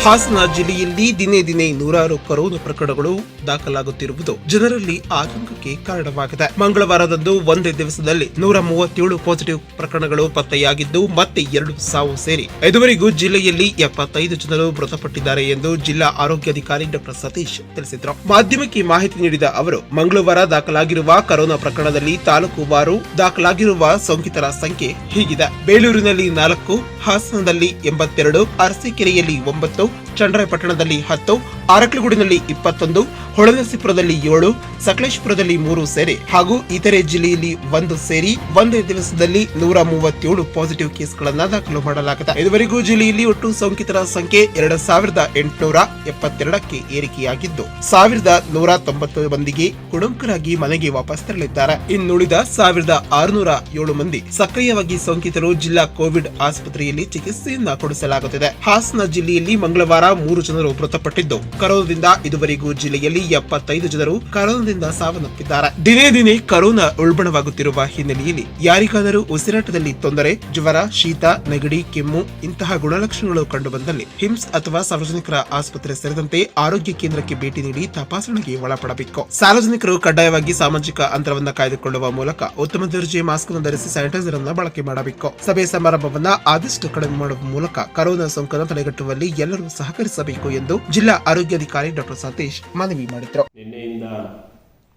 ಹಾಸನ ಜಿಲ್ಲೆಯಲ್ಲಿ ದಿನೇ ದಿನೇ ನೂರಾರು ಕೊರೋನಾ ಪ್ರಕರಣಗಳು ದಾಖಲಾಗುತ್ತಿರುವುದು ಜನರಲ್ಲಿ ಆತಂಕಕ್ಕೆ ಕಾರಣವಾಗಿದೆ. ಮಂಗಳವಾರದಂದು ಒಂದೇ ದಿವಸದಲ್ಲಿ 137 ಪಾಸಿಟಿವ್ ಪ್ರಕರಣಗಳು ಪತ್ತೆಯಾಗಿದ್ದು ಮತ್ತೆ 2 ಸಾವು ಸೇರಿ ಇದುವರೆಗೂ ಜಿಲ್ಲೆಯಲ್ಲಿ 75 ಜನರು ಮೃತಪಟ್ಟಿದ್ದಾರೆ ಎಂದು ಜಿಲ್ಲಾ ಆರೋಗ್ಯಾಧಿಕಾರಿ ಡಾ ಸತೀಶ್ ತಿಳಿಸಿದರು. ಮಾಧ್ಯಮಕ್ಕೆ ಮಾಹಿತಿ ನೀಡಿದ ಅವರು, ಮಂಗಳವಾರ ದಾಖಲಾಗಿರುವ ಕೊರೋನಾ ಪ್ರಕರಣದಲ್ಲಿ ತಾಲೂಕುವಾರು ದಾಖಲಾಗಿರುವ ಸೋಂಕಿತರ ಸಂಖ್ಯೆ ಹೀಗಿದೆ. ಬೇಲೂರಿನಲ್ಲಿ 4, ಹಾಸನದಲ್ಲಿ 82, ಅರಸೀಕೆರೆಯಲ್ಲಿ 9, ಚನ್ನರಾಯಪಟ್ಟಣದಲ್ಲಿ 10, ಅರಕಲಗೂಡಿನಲ್ಲಿ 21, ಹೊಳೆನರಸೀಪುರದಲ್ಲಿ 7, ಸಕಲೇಶಪುರದಲ್ಲಿ 3 ಸೇರಿ ಹಾಗೂ ಇತರೆ ಜಿಲ್ಲೆಯಲ್ಲಿ 1 ಸೇರಿ ಒಂದೇ ದಿವಸದಲ್ಲಿ 137 ಪಾಸಿಟಿವ್ ಕೇಸ್ಗಳನ್ನು ದಾಖಲು ಮಾಡಲಾಗಿದೆ. ಇದುವರೆಗೂ ಜಿಲ್ಲೆಯಲ್ಲಿ ಒಟ್ಟು ಸೋಂಕಿತರ ಸಂಖ್ಯೆ 2872ಕ್ಕೆ ಏರಿಕೆಯಾಗಿದ್ದು 1190 ಮಂದಿಗೆ ಗುಣಮುಖರಾಗಿ ಮನೆಗೆ ವಾಪಸ್ ತೆರಳಿದ್ದಾರೆ. ಇನ್ನುಳಿದ 1607 ಮಂದಿ ಸಕ್ರಿಯವಾಗಿ ಸೋಂಕಿತರು ಜಿಲ್ಲಾ ಕೋವಿಡ್ ಆಸ್ಪತ್ರೆಯಲ್ಲಿ ಚಿಕಿತ್ಸೆಯನ್ನ ಕೊಡಿಸಲಾಗುತ್ತಿದೆ. ಹಾಸನ ಜಿಲ್ಲೆಯಲ್ಲಿ ಮಂಗಳವಾರ 3 ಜನರು ಮೃತಪಟ್ಟಿದ್ದು, ಕೊರೋನಾದಿಂದ ಇದುವರೆಗೂ ಜಿಲ್ಲೆಯಲ್ಲಿ 75 ಜನರು ಕೊರೋನಾದಿಂದ ಸಾವನ್ನಪ್ಪಿದ್ದಾರೆ. ದಿನೇ ದಿನೇ ಕೊರೋನಾ ಉಲ್ಬಣವಾಗುತ್ತಿರುವ ಹಿನ್ನೆಲೆಯಲ್ಲಿ ಯಾರಿಗಾದರೂ ಉಸಿರಾಟದಲ್ಲಿ ತೊಂದರೆ, ಜ್ವರ, ಶೀತ, ನೆಗಡಿ, ಕೆಮ್ಮು ಇಂತಹ ಗುಣಲಕ್ಷಣಗಳು ಕಂಡುಬಂದಲ್ಲಿ ಹಿಮ್ಸ್ ಅಥವಾ ಸಾರ್ವಜನಿಕರ ಆಸ್ಪತ್ರೆ ಸೇರಿದಂತೆ ಆರೋಗ್ಯ ಕೇಂದ್ರಕ್ಕೆ ಭೇಟಿ ನೀಡಿ ತಪಾಸಣೆಗೆ ಒಳಪಡಬೇಕು. ಸಾರ್ವಜನಿಕರು ಕಡ್ಡಾಯವಾಗಿ ಸಾಮಾಜಿಕ ಅಂತರವನ್ನು ಕಾಯ್ದುಕೊಳ್ಳುವ ಮೂಲಕ ಉತ್ತಮ ದರ್ಜೆಯ ಮಾಸ್ಕ್ ಅನ್ನು ಧರಿಸಿ ಸ್ಯಾನಿಟೈಸರ್ ಅನ್ನು ಬಳಕೆ ಮಾಡಬೇಕು. ಸಭೆ ಸಮಾರಂಭವನ್ನ ಆದಷ್ಟು ಕಡಿಮೆ ಮಾಡುವ ಮೂಲಕ ಕೊರೋನಾ ಸೋಂಕನ್ನು ತಡೆಗಟ್ಟುವಲ್ಲಿ ಎಲ್ಲರೂ ಸಹಕರಿಸಬೇಕು ಎಂದು ಜಿಲ್ಲಾ ಆರೋಗ್ಯಾಧಿಕಾರಿ ಡಾ ಸತೀಶ್ ಮನವಿ ಮಾಡಿದರು. ನಿನ್ನೆಯಿಂದ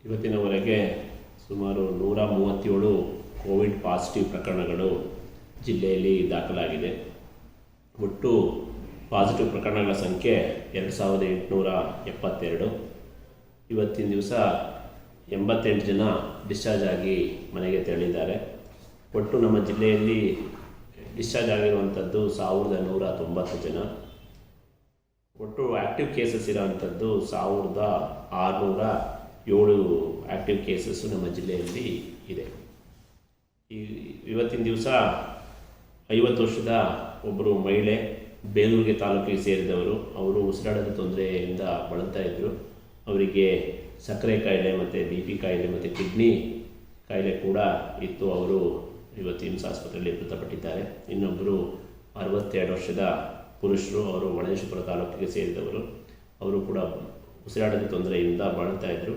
ಇವತ್ತಿನವರೆಗೆ ಸುಮಾರು 137 ಕೋವಿಡ್ ಪಾಸಿಟಿವ್ ಪ್ರಕರಣಗಳು ಜಿಲ್ಲೆಯಲ್ಲಿ ದಾಖಲಾಗಿದೆ. ಒಟ್ಟು ಪಾಸಿಟಿವ್ ಪ್ರಕರಣಗಳ ಸಂಖ್ಯೆ 2872. ಇವತ್ತಿನ ದಿವಸ 88 ಜನ ಡಿಸ್ಚಾರ್ಜ್ ಆಗಿ ಮನೆಗೆ ತೆರಳಿದ್ದಾರೆ. ಒಟ್ಟು ನಮ್ಮ ಜಿಲ್ಲೆಯಲ್ಲಿ ಡಿಸ್ಚಾರ್ಜ್ ಆಗಿರುವಂಥದ್ದು 1190 ಜನ. ಒಟ್ಟು ಆ್ಯಕ್ಟಿವ್ ಕೇಸಸ್ ಇರೋವಂಥದ್ದು 1607 ಆ್ಯಕ್ಟಿವ್ ಕೇಸಸ್ಸು ನಮ್ಮ ಜಿಲ್ಲೆಯಲ್ಲಿ ಇದೆ. ಇವತ್ತಿನ ದಿವಸ 50 ವರ್ಷದ ಒಬ್ಬರು ಮಹಿಳೆ ಬೇಲೂರಿಗೆ ತಾಲೂಕಿಗೆ ಸೇರಿದವರು. ಅವರು ಉಸಿರಾಟದ ತೊಂದರೆಯಿಂದ ಬಳಲ್ತಾ ಇದ್ದರು. ಅವರಿಗೆ ಸಕ್ಕರೆ ಕಾಯಿಲೆ ಮತ್ತು BP ಕಾಯಿಲೆ ಮತ್ತು ಕಿಡ್ನಿ ಕಾಯಿಲೆ ಕೂಡ ಇತ್ತು. ಅವರು ಇವತ್ತು ಹಿಮ್ಸ್ ಆಸ್ಪತ್ರೆಯಲ್ಲಿ ಮೃತಪಟ್ಟಿದ್ದಾರೆ. ಇನ್ನೊಬ್ಬರು 62 ವರ್ಷದ ಪುರುಷರು, ಅವರು ಹೊಳೆನರಸೀಪುರ ತಾಲೂಕಿಗೆ ಸೇರಿದವರು. ಅವರು ಕೂಡ ಉಸಿರಾಟದ ತೊಂದರೆಯಿಂದ ಬಳಲ್ತಾ ಇದ್ದರು.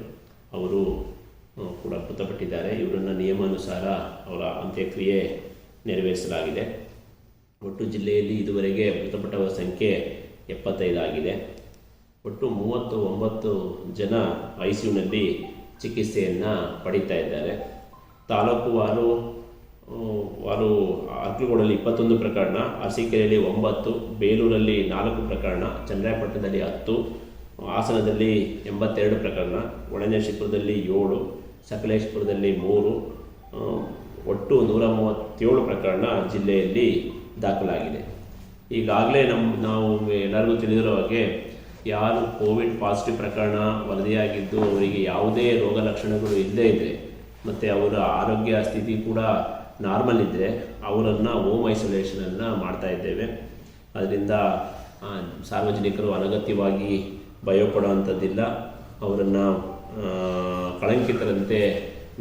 ಅವರು ಕೂಡ ಮೃತಪಟ್ಟಿದ್ದಾರೆ. ಇವರನ್ನು ನಿಯಮಾನುಸಾರ ಅವರ ಅಂತ್ಯಕ್ರಿಯೆ ನೆರವೇರಿಸಲಾಗಿದೆ. ಒಟ್ಟು ಜಿಲ್ಲೆಯಲ್ಲಿ ಇದುವರೆಗೆ ಮೃತಪಟ್ಟವರ ಸಂಖ್ಯೆ 75 ಆಗಿದೆ. ಒಟ್ಟು 39 ಜನ ICUನಲ್ಲಿ ಚಿಕಿತ್ಸೆಯನ್ನು ಪಡೀತಾ ಇದ್ದಾರೆ. ತಾಲೂಕುವಾರು ಅರಕಲಗೂಡಲ್ಲಿ 21 ಪ್ರಕರಣ, ಅರಸೀಕೆರೆಯಲ್ಲಿ 9, ಬೇಲೂರಲ್ಲಿ 4 ಪ್ರಕರಣ, ಚನ್ನರಾಯಪಟ್ಟಣದಲ್ಲಿ 10, ಹಾಸನದಲ್ಲಿ 82 ಪ್ರಕರಣ, ಹೊಳೆನರಸೀಪುರದಲ್ಲಿ 7, ಸಕಲೇಶಪುರದಲ್ಲಿ 3, ಒಟ್ಟು 137 ಪ್ರಕರಣ ಜಿಲ್ಲೆಯಲ್ಲಿ ದಾಖಲಾಗಿದೆ. ಈಗಾಗಲೇ ನಾವು ಎಲ್ಲರಿಗೂ ತಿಳಿದಿರೋ ಹಾಗೆ ಯಾರು ಕೋವಿಡ್ ಪಾಸಿಟಿವ್ ಪ್ರಕರಣ ವರದಿಯಾಗಿದ್ದು ಅವರಿಗೆ ಯಾವುದೇ ರೋಗ ಲಕ್ಷಣಗಳು ಇಲ್ಲದೇ ಇದ್ದರೆ ಮತ್ತು ಅವರ ಆರೋಗ್ಯ ಸ್ಥಿತಿ ಕೂಡ ನಾರ್ಮಲ್ ಇದ್ದರೆ ಅವರನ್ನು ಹೋಮ್ ಐಸೋಲೇಷನನ್ನು ಮಾಡ್ತಾ ಇದ್ದೇವೆ. ಅದರಿಂದ ಸಾರ್ವಜನಿಕರು ಅನಗತ್ಯವಾಗಿ ಭಯಪಡುವಂಥದ್ದಿಲ್ಲ. ಅವರನ್ನು ಕಳಂಕಿತರಂತೆ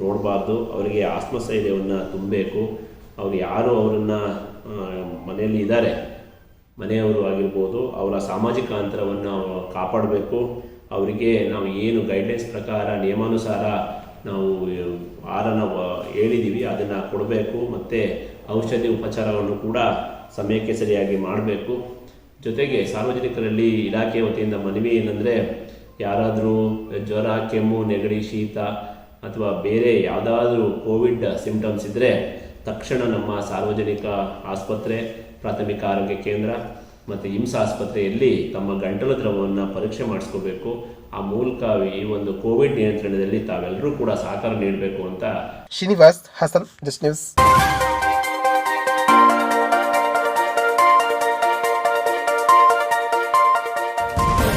ನೋಡಬಾರ್ದು. ಅವರಿಗೆ ಆತ್ಮಸ್ಥೈರ್ಯವನ್ನು ತುಂಬಬೇಕು. ಅವ್ರು ಯಾರು ಅವರನ್ನು ಮನೆಯಲ್ಲಿ ಇದ್ದಾರೆ, ಮನೆಯವರು ಆಗಿರ್ಬೋದು, ಅವರ ಸಾಮಾಜಿಕ ಅಂತರವನ್ನು ಕಾಪಾಡಬೇಕು. ಅವರಿಗೆ ನಾವು ಏನು ಗೈಡ್ಲೈನ್ಸ್ ಪ್ರಕಾರ ನಿಯಮಾನುಸಾರ ನಾವು ಆಹಾರನ ಹೇಳಿದ್ದೀವಿ ಅದನ್ನು ಕೊಡಬೇಕು. ಮತ್ತು ಔಷಧಿ ಉಪಚಾರವನ್ನು ಕೂಡ ಸಮಯಕ್ಕೆ ಸರಿಯಾಗಿ ಮಾಡಬೇಕು. ಜೊತೆಗೆ ಸಾರ್ವಜನಿಕರಲ್ಲಿ ಇಲಾಖೆಯ ವತಿಯಿಂದ ಮನವಿ ಏನಂದರೆ, ಯಾರಾದರೂ ಜ್ವರ, ಕೆಮ್ಮು, ನೆಗಡಿ, ಶೀತ ಅಥವಾ ಬೇರೆ ಯಾವುದಾದ್ರೂ ಕೋವಿಡ್ ಸಿಂಪ್ಟಮ್ಸ್ ಇದ್ದರೆ ತಕ್ಷಣ ನಮ್ಮ ಸಾರ್ವಜನಿಕ ಆಸ್ಪತ್ರೆ, ಪ್ರಾಥಮಿಕ ಆರೋಗ್ಯ ಕೇಂದ್ರ ಮತ್ತು ಇಮ್ಸ್ ಆಸ್ಪತ್ರೆಯಲ್ಲಿ ತಮ್ಮ ಗಂಟಲು ದ್ರವವನ್ನು ಪರೀಕ್ಷೆ ಮಾಡಿಸ್ಕೋಬೇಕು. ಆ ಮೂಲಕ ಈ ಒಂದು ಕೋವಿಡ್ ನಿಯಂತ್ರಣದಲ್ಲಿ ತಾವೆಲ್ಲರೂ ಕೂಡ ಸಹಕಾರ ನೀಡಬೇಕು ಅಂತ. Srinivas Hassan, just news.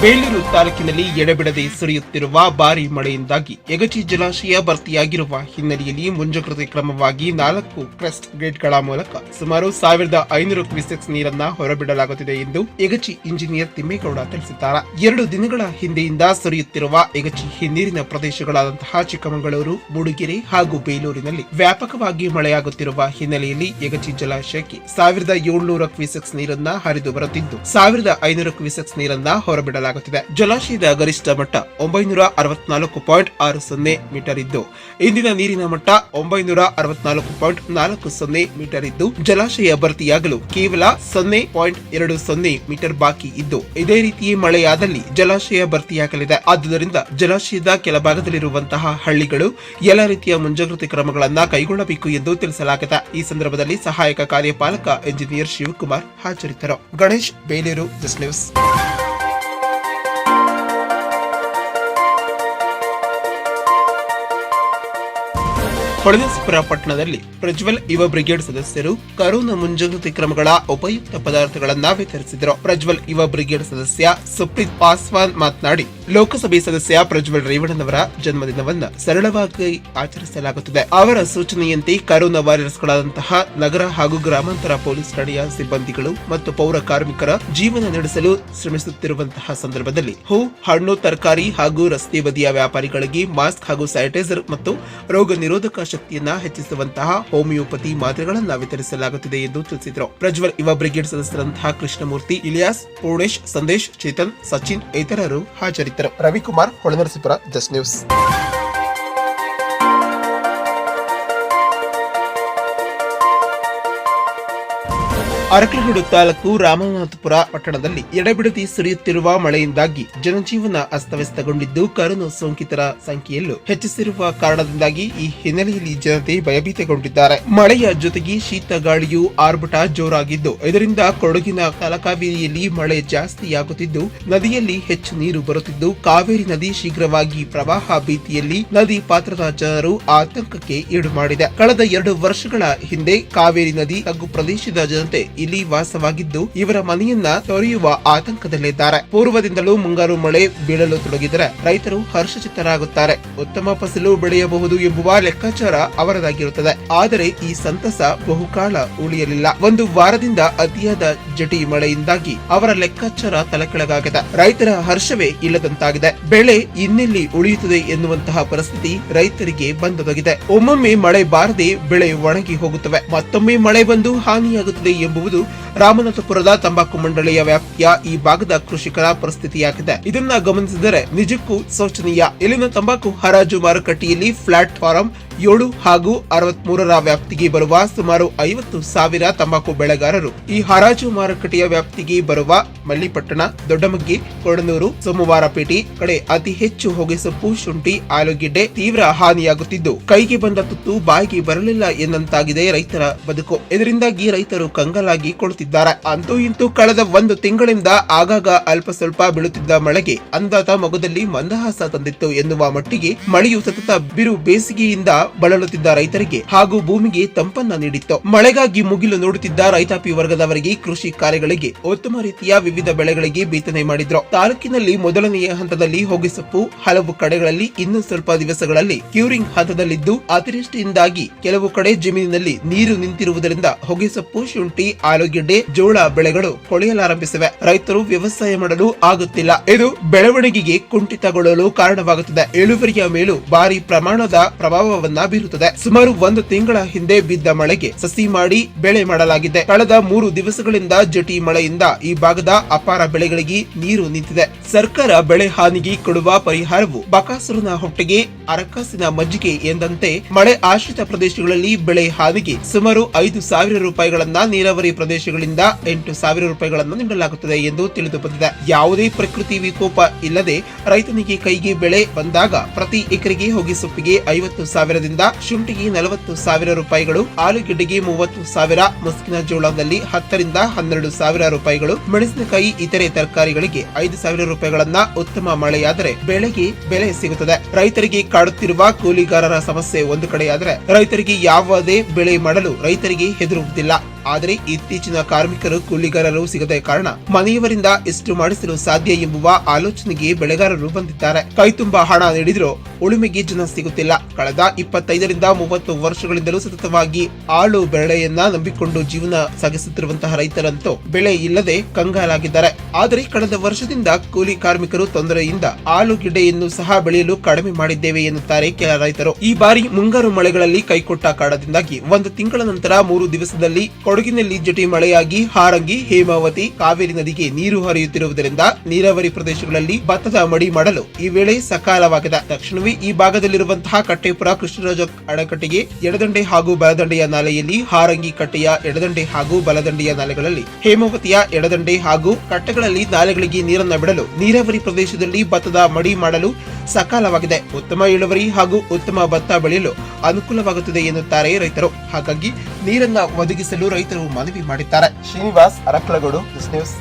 ಬೇಲೂರು ತಾಲೂಕಿನಲ್ಲಿ ಎಡೆಬಿಡದೆ ಸುರಿಯುತ್ತಿರುವ ಭಾರೀ ಮಳೆಯಿಂದಾಗಿ ಯಗಚಿ ಜಲಾಶಯ ಭರ್ತಿಯಾಗಿರುವ ಹಿನ್ನೆಲೆಯಲ್ಲಿ ಮುಂಜಾಗ್ರತೆ ಕ್ರಮವಾಗಿ 4 ಕ್ರೆಸ್ಟ್ ಗೇಟ್ಗಳ ಮೂಲಕ ಸುಮಾರು 1500 ಕ್ಯೂಸೆಕ್ಸ್ ನೀರನ್ನ ಹೊರಬಿಡಲಾಗುತ್ತಿದೆ ಎಂದು ಯಗಚಿ ಇಂಜಿನಿಯರ್ ತಿಮ್ಮೇಗೌಡ ತಿಳಿಸಿದ್ದಾರೆ. 2 ದಿನಗಳ ಹಿಂದೆಯಿಂದ ಸುರಿಯುತ್ತಿರುವ ಯಗಚಿ ಹಿನ್ನೀರಿನ ಪ್ರದೇಶಗಳಾದಂತಹ ಚಿಕ್ಕಮಗಳೂರು, ಮೂಡಿಗೆರೆ ಹಾಗೂ ಬೇಲೂರಿನಲ್ಲಿ ವ್ಯಾಪಕವಾಗಿ ಮಳೆಯಾಗುತ್ತಿರುವ ಹಿನ್ನೆಲೆಯಲ್ಲಿ ಯಗಚಿ ಜಲಾಶಯಕ್ಕೆ 1700 ಕ್ಯೂಸೆಕ್ಸ್ ನೀರನ್ನ ಹರಿದು ಬರುತ್ತಿದ್ದು 1500 ಕ್ಯೂಸೆಕ್ಸ್ ನೀರನ್ನ ಹೊರಬಿಡಲಾಗುತ್ತಿದೆ. ಜಲಾಶಯದ ಗರಿಷ್ಠ ಮಟ್ಟ 964.60 ಮೀಟರ್ ಇದ್ದು ಇಂದಿನ ನೀರಿನ ಮಟ್ಟ 964.40 ಮೀಟರ್ ಇದ್ದು ಜಲಾಶಯ ಭರ್ತಿಯಾಗಲು ಕೇವಲ 0.20 ಮೀಟರ್ ಬಾಕಿ ಇದ್ದು ಇದೇ ರೀತಿ ಮಳೆಯಾದಲ್ಲಿ ಜಲಾಶಯ ಭರ್ತಿಯಾಗಲಿದೆ. ಆದುದರಿಂದ ಜಲಾಶಯದ ಕೆಳಭಾಗದಲ್ಲಿರುವಂತಹ ಹಳ್ಳಿಗಳು ಎಲ್ಲ ರೀತಿಯ ಮುಂಜಾಗ್ರತೆ ಕ್ರಮಗಳನ್ನು ಕೈಗೊಳ್ಳಬೇಕು ಎಂದು ತಿಳಿಸಲಾಗಿದೆ. ಈ ಸಂದರ್ಭದಲ್ಲಿ ಸಹಾಯಕ ಕಾರ್ಯಪಾಲಕ ಇಂಜಿನಿಯರ್ ಶಿವಕುಮಾರ್ ಹಾಜರಿದ್ದರು. Ganesh, Belur, just news. ಹೊಳೆನರಸೀಪುರ ಪಟ್ಟಣದಲ್ಲಿ ಪ್ರಜ್ವಲ್ ಯುವ ಬ್ರಿಗೇಡ್ ಸದಸ್ಯರು ಕರೋನಾ ಮುಂಜಾಗ್ರತೆ ಕ್ರಮಗಳ ಉಪಯುಕ್ತ ಪದಾರ್ಥಗಳನ್ನು ವಿತರಿಸಿದರು. ಪ್ರಜ್ವಲ್ ಯುವ ಬ್ರಿಗೇಡ್ ಸದಸ್ಯ ಸುಪ್ರೀತ್ ಪಾಸ್ವಾನ್ ಮಾತನಾಡಿ, ಲೋಕಸಭೆ ಸದಸ್ಯ ಪ್ರಜ್ವಲ್ ರೇವಣ್ಣನವರ ಜನ್ಮದಿನವನ್ನು ಸರಳವಾಗಿ ಆಚರಿಸಲಾಗುತ್ತದೆ. ಅವರ ಸೂಚನೆಯಂತೆ ಕರೋನಾ ವಾರಿಯರ್ಸ್ಗಳಾದಂತಹ ನಗರ ಹಾಗೂ ಗ್ರಾಮಾಂತರ ಪೊಲೀಸ್ ಠಾಣೆಯ ಸಿಬ್ಬಂದಿಗಳು ಮತ್ತು ಪೌರ ಕಾರ್ಮಿಕರ ಜೀವನ ನಡೆಸಲು ಶ್ರಮಿಸುತ್ತಿರುವಂತಹ ಸಂದರ್ಭದಲ್ಲಿ ಹೂ, ಹಣ್ಣು, ತರಕಾರಿ ಹಾಗೂ ರಸ್ತೆ ಬದಿಯ ವ್ಯಾಪಾರಿಗಳಿಗೆ ಮಾಸ್ಕ್ ಹಾಗೂ ಸ್ಯಾನಿಟೈಸರ್ ಮತ್ತು ರೋಗ ನಿರೋಧಕ ಶಕ್ತಿಯನ್ನ ಹೆಚ್ಚಿಸುವಂತಹ ಹೋಮಿಯೋಪತಿ ಮಾತ್ರೆಗಳನ್ನು ವಿತರಿಸಲಾಗುತ್ತಿದೆ ಎಂದು ತಿಳಿಸಿದರು. ಪ್ರಜ್ವಲ್ ಯುವ ಬ್ರಿಗೇಡ್ ಸದಸ್ಯರಂತಹ ಕೃಷ್ಣಮೂರ್ತಿ, ಇಲಿಯಾಸ್, ಪೂರ್ಣೇಶ್, ಸಂದೇಶ್, ಚೇತನ್, ಸಚಿನ್ ಇತರರು ಹಾಜರಿದ್ದರು. Ravikumar, Holenarasipur, just news. ಅರಕಲಗೂಡು ತಾಲೂಕು ರಾಮನಾಥಪುರ ಪಟ್ಟಣದಲ್ಲಿ ಎಡೆಬಿಡದೆ ಸುರಿಯುತ್ತಿರುವ ಮಳೆಯಿಂದಾಗಿ ಜನಜೀವನ ಅಸ್ತವ್ಯಸ್ತಗೊಂಡಿದ್ದು ಕರೋನಾ ಸೋಂಕಿತರ ಸಂಖ್ಯೆಯಲ್ಲೂ ಹೆಚ್ಚಿಸಿರುವ ಕಾರಣದಿಂದಾಗಿ ಈ ಹಿನ್ನೆಲೆಯಲ್ಲಿ ಜನತೆ ಭಯಭೀತಗೊಂಡಿದ್ದಾರೆ. ಮಳೆಯ ಜೊತೆಗೆ ಶೀತ ಗಾಳಿಯು ಆರ್ಭಟ ಜೋರಾಗಿದ್ದು ಇದರಿಂದ ಕೊಡಗಿನ ತಲಕಾವೇರಿಯಲ್ಲಿ ಮಳೆ ಜಾಸ್ತಿಯಾಗುತ್ತಿದ್ದು ನದಿಯಲ್ಲಿ ಹೆಚ್ಚು ನೀರು ಬರುತ್ತಿದ್ದು ಕಾವೇರಿ ನದಿ ಶೀಘ್ರವಾಗಿ ಪ್ರವಾಹ ಭೀತಿಯಲ್ಲಿ ನದಿ ಪಾತ್ರದ ಜನರು ಆತಂಕಕ್ಕೆ ಈಡು ಮಾಡಿದೆ. ಕಳೆದ 2 ವರ್ಷಗಳ ಹಿಂದೆ ಕಾವೇರಿ ನದಿ ತಗ್ಗು ಪ್ರದೇಶದ ಜನತೆ ಇಲ್ಲಿ ವಾಸವಾಗಿದ್ದು ಇವರ ಮನೆಯನ್ನ ತೊರೆಯುವ ಆತಂಕದಲ್ಲಿದ್ದಾರೆ. ಪೂರ್ವದಿಂದಲೂ ಮುಂಗಾರು ಮಳೆ ಬೀಳಲು ತೊಡಗಿದರೆ ರೈತರು ಹರ್ಷಚಿತ್ತರಾಗುತ್ತಾರೆ. ಉತ್ತಮ ಫಸಲು ಬೆಳೆಯಬಹುದು ಎಂಬುವ ಲೆಕ್ಕಾಚಾರ ಅವರದಾಗಿರುತ್ತದೆ. ಆದರೆ ಈ ಸಂತಸ ಬಹುಕಾಲ ಉಳಿಯಲಿಲ್ಲ. 1 ವಾರದಿಂದ ಅತಿಯಾದ ಜಟಿ ಮಳೆಯಿಂದಾಗಿ ಅವರ ಲೆಕ್ಕಾಚಾರ ತಲೆಕೆಳಗಾಗಿದೆ. ರೈತರ ಹರ್ಷವೇ ಇಲ್ಲದಂತಾಗಿದೆ. ಬೆಳೆ ಇನ್ನೆಲ್ಲಿ ಉಳಿಯುತ್ತದೆ ಎನ್ನುವಂತಹ ಪರಿಸ್ಥಿತಿ ರೈತರಿಗೆ ಬಂದೊದಗಿದೆ. ಒಮ್ಮೊಮ್ಮೆ ಮಳೆ ಬಾರದೆ ಬೆಳೆ ಒಣಗಿ ಹೋಗುತ್ತವೆ, ಮತ್ತೊಮ್ಮೆ ಮಳೆ ಬಂದು ಹಾನಿಯಾಗುತ್ತದೆ ಎಂಬುದು ರಾಮನಾಥಪುರದ ತಂಬಾಕು ಮಂಡಳಿಯ ವ್ಯಾಪ್ತಿಯ ಈ ಭಾಗದ ಕೃಷಿಕರ ಪರಿಸ್ಥಿತಿಯಾಗಿದೆ. ಇದನ್ನ ಗಮನಿಸಿದರೆ ನಿಜಕ್ಕೂ ಶೋಚನೀಯ. ಇಲ್ಲಿನ ತಂಬಾಕು ಹರಾಜು ಮಾರುಕಟ್ಟೆಯಲ್ಲಿ ಫ್ಲಾಟ್ ಫಾರಂ 7 ಹಾಗೂ 63ರ ವ್ಯಾಪ್ತಿಗೆ ಬರುವ ಸುಮಾರು 50,000 ತಂಬಾಕು ಬೆಳೆಗಾರರು ಈ ಹರಾಜು ಮಾರುಕಟ್ಟೆಯ ವ್ಯಾಪ್ತಿಗೆ ಬರುವ ಮಲ್ಲಿಪಟ್ಟಣ, ದೊಡ್ಡಮಗ್ಗಿ, ಕೊಡನೂರು, ಸೋಮವಾರಪೇಟೆ ಕಡೆ ಅತಿ ಹೆಚ್ಚು ಹೊಗೆಸೊಪ್ಪು, ಶುಂಠಿ, ಆಲೂಗೆಡ್ಡೆ ತೀವ್ರ ಹಾನಿಯಾಗುತ್ತಿದ್ದು ಕೈಗೆ ಬಂದ ತುತ್ತು ಬಾಯಿಗೆ ಬರಲಿಲ್ಲ ಎಂದಂತಾಗಿದೆ ರೈತರ ಬದುಕು. ಇದರಿಂದಾಗಿ ರೈತರು ಕಂಗಾಲಾಗಿ ಕೊಡುತ್ತಿದ್ದಾರೆ. ಅಂತೂ ಇಂತೂ ಕಳೆದ 1 ತಿಂಗಳಿಂದ ಆಗಾಗ ಅಲ್ಪ ಸ್ವಲ್ಪ ಬೀಳುತ್ತಿದ್ದ ಮಳೆಗೆ ಅಂದಾತ ಮೊಗದಲ್ಲಿ ಮಂದಹಾಸ ತಂದಿತ್ತು ಎನ್ನುವ ಮಟ್ಟಿಗೆ ಮಳೆಯು ಸತತ ಬಿರು ಬೇಸಿಗೆಯಿಂದ ಬಳಲುತ್ತಿದ್ದ ರೈತರಿಗೆ ಹಾಗೂ ಭೂಮಿಗೆ ತಂಪನ್ನ ನೀಡಿತ್ತು. ಮಳೆಗಾಗಿ ಮುಗಿಲು ನೋಡುತ್ತಿದ್ದ ರೈತಾಪಿ ವರ್ಗದವರಿಗೆ ಕೃಷಿ ಕಾರ್ಯಗಳಿಗೆ ಉತ್ತಮ ರೀತಿಯ ವಿವಿಧ ಬೆಳೆಗಳಿಗೆ ಬಿತ್ತನೆ ಮಾಡಿದ್ರು. ತಾಲೂಕಿನಲ್ಲಿ ಮೊದಲನೆಯ ಹಂತದಲ್ಲಿ ಹೊಗೆಸೊಪ್ಪು, ಹಲವು ಕಡೆಗಳಲ್ಲಿ ಇನ್ನು ಸ್ವಲ್ಪ ದಿವಸಗಳಲ್ಲಿ ಕ್ಯೂರಿಂಗ್ ಹಂತದಲ್ಲಿದ್ದು ಅತಿವೃಷ್ಟಿಯಿಂದಾಗಿ ಕೆಲವು ಕಡೆ ಜಮೀನಿನಲ್ಲಿ ನೀರು ನಿಂತಿರುವುದರಿಂದ ಹೊಗೆಸೊಪ್ಪು, ಶುಂಠಿ, ಆಲೂಗೆಡ್ಡೆ, ಜೋಳ ಬೆಳೆಗಳು ಕೊಳೆಯಲಾರಂಭಿಸಿವೆ. ರೈತರು ವ್ಯವಸಾಯ ಮಾಡಲು ಆಗುತ್ತಿಲ್ಲ. ಇದು ಬೆಳವಣಿಗೆಗೆ ಕುಂಠಿತಗೊಳ್ಳಲು ಕಾರಣವಾಗುತ್ತದೆ. ಇಳುವರಿಯ ಮೇಲೂ ಭಾರಿ ಪ್ರಮಾಣದ ಪ್ರಭಾವವನ್ನು ಪರಿಣಾಮವನ್ನ ಬೀರುತ್ತದೆ. ಸುಮಾರು 1 ತಿಂಗಳ ಹಿಂದೆ ಬಿದ್ದ ಮಳೆಗೆ ಸಸಿ ಮಾಡಿ ಬೆಳೆ ಮಾಡಲಾಗಿದೆ. ಕಳೆದ 3 ದಿವಸಗಳಿಂದ ಜಟಿ ಮಳೆಯಿಂದ ಈ ಭಾಗದ ಅಪಾರ ಬೆಳೆಗಳಿಗೆ ನೀರು ನಿಂತಿದೆ. ಸರ್ಕಾರ ಬೆಳೆ ಹಾನಿಗೆ ಕೊಡುವ ಪರಿಹಾರವು ಬಕಾಸುರನ ಹೊಟ್ಟೆಗೆ ಅರಕಾಸಿನ ಮಜ್ಜಿಗೆ ಎಂದಂತೆ ಮಳೆ ಆಶ್ರಿತ ಪ್ರದೇಶಗಳಲ್ಲಿ ಬೆಳೆ ಹಾನಿಗೆ ಸುಮಾರು 5,000 ರೂಪಾಯಿಗಳನ್ನ, ನೀರಾವರಿ ಪ್ರದೇಶಗಳಿಂದ 8,000 ರೂಪಾಯಿಗಳನ್ನು ನೀಡಲಾಗುತ್ತದೆ ಎಂದು ತಿಳಿದು ಬಂದಿದೆ. ಯಾವುದೇ ಪ್ರಕೃತಿ ವಿಕೋಪ ಇಲ್ಲದೆ ರೈತನಿಗೆ ಕೈಗೆ ಬೆಳೆ ಬಂದಾಗ ಪ್ರತಿ ಎಕರೆಗೆ ಹೊಗೆಸೊಪ್ಪಿಗೆ 50,000ದಿಂದ, ಶುಂಠಿಗೆ 40,000 ರೂಪಾಯಿಗಳು, ಆಲೂಗೆಡ್ಡೆಗೆ 30,000, ಮುಸ್ಕಿನ ಜೋಳದಲ್ಲಿ 10ರಿಂದ 12,000 ರೂಪಾಯಿಗಳು, ಮೆಣಸಿನಕಾಯಿ ಇತರೆ ತರಕಾರಿಗಳಿಗೆ 5,000 ರೂಪಾಯಿಗಳನ್ನ ಉತ್ತಮ ಮಳೆಯಾದರೆ ಬೆಳೆಗೆ ಬೆಲೆ ಸಿಗುತ್ತದೆ. ರೈತರಿಗೆ ಕಾಡುತ್ತಿರುವ ಕೂಲಿಗಾರರ ಸಮಸ್ಯೆ ಒಂದು ಕಡೆಯಾದರೆ ರೈತರಿಗೆ ಯಾವುದೇ ಬೆಳೆ ಮಾಡಲು ರೈತರಿಗೆ ಹೆದರುವುದಿಲ್ಲ. ಆದರೆ ಇತ್ತೀಚಿನ ಕಾರ್ಮಿಕರು ಕೂಲಿಗಾರರು ಸಿಗದ ಕಾರಣ ಮನೆಯವರಿಂದ ಎಷ್ಟು ಮಾಡಿಸಲು ಸಾಧ್ಯ ಎಂಬುವ ಆಲೋಚನೆಗೆ ಬೆಳೆಗಾರರು ಬಂದಿದ್ದಾರೆ. ಕೈತುಂಬ ಹಣ ನೀಡಿದ್ರೂ ಉಳುಮೆಗೆ ಜನ ಸಿಗುತ್ತಿಲ್ಲ. ಕಳೆದ 25ರಿಂದ 30 ವರ್ಷಗಳಿಂದಲೂ ಸತತವಾಗಿ ಆಳು ಬೆಳೆಯನ್ನ ನಂಬಿಕೊಂಡು ಜೀವನ ಸಾಗಿಸುತ್ತಿರುವಂತಹ ರೈತರಂತೂ ಬೆಳೆ ಇಲ್ಲದೆ ಕಂಗಾಲಾಗಿದ್ದಾರೆ. ಆದರೆ ಕಳೆದ ವರ್ಷದಿಂದ ಕೂಲಿ ಕಾರ್ಮಿಕರು ತೊಂದರೆಯಿಂದ ಆಲೂಗೆಡ್ಡೆಯನ್ನು ಸಹ ಬೆಳೆಯಲು ಕಡಿಮೆ ಮಾಡಿದ್ದೇವೆ ಎನ್ನುತ್ತಾರೆ ಕೆಲ ರೈತರು. ಈ ಬಾರಿ ಮುಂಗಾರು ಮಳೆಗಳಲ್ಲಿ ಕೈಕೊಟ್ಟ ಕಾರಣದಿಂದಾಗಿ 1 ತಿಂಗಳ ನಂತರ 3 ದಿವಸದಲ್ಲಿ ಕೊಡಗಿನಲ್ಲಿ ಜಟಿ ಮಳೆಯಾಗಿ ಹಾರಂಗಿ, ಹೇಮಾವತಿ, ಕಾವೇರಿ ನದಿಗೆ ನೀರು ಹರಿಯುತ್ತಿರುವುದರಿಂದ ನೀರಾವರಿ ಪ್ರದೇಶಗಳಲ್ಲಿ ಭತ್ತದ ಮಡಿ ಮಾಡಲು ಈ ವೇಳೆ ಸಕಾಲವಾಗಿದೆ. ತಕ್ಷಣವೇ ಈ ಭಾಗದಲ್ಲಿರುವಂತಹ ಕಟ್ಟೆಪುರ ಕೃಷ್ಣರಾಜ ಅಣೆಕಟ್ಟೆಗೆ ಎಡದಂಡೆ ಹಾಗೂ ಬಲದಂಡೆಯ ನಾಲೆಯಲ್ಲಿ, ಹಾರಂಗಿ ಕಟ್ಟೆಯ ಎಡದಂಡೆ ಹಾಗೂ ಬಲದಂಡೆಯ ನಾಲೆಗಳಲ್ಲಿ, ಹೇಮಾವತಿಯ ಎಡದಂಡೆ ಹಾಗೂ ಕಟ್ಟೆಗಳಲ್ಲಿ ನಾಲೆಗಳಿಗೆ ನೀರನ್ನ ಬಿಡಲು ನೀರಾವರಿ ಪ್ರದೇಶದಲ್ಲಿ ಭತ್ತದ ಮಡಿ ಮಾಡಲು ಸಕಾಲವಾಗಿದೆ. ಉತ್ತಮ ಇಳುವರಿ ಹಾಗೂ ಉತ್ತಮ ಭತ್ತ ಬೆಳೆಯಲು ಅನುಕೂಲವಾಗುತ್ತದೆ ಎನ್ನುತ್ತಾರೆ ರೈತರು. ಹಾಗಾಗಿ ನೀರನ್ನ ಒದಗಿಸಲು ರೈತರು ಮನವಿ ಮಾಡಿದ್ದಾರೆ. ಶ್ರೀನಿವಾಸ್, ಅರಕಲಗೂಡು, ನ್ಯೂಸ್.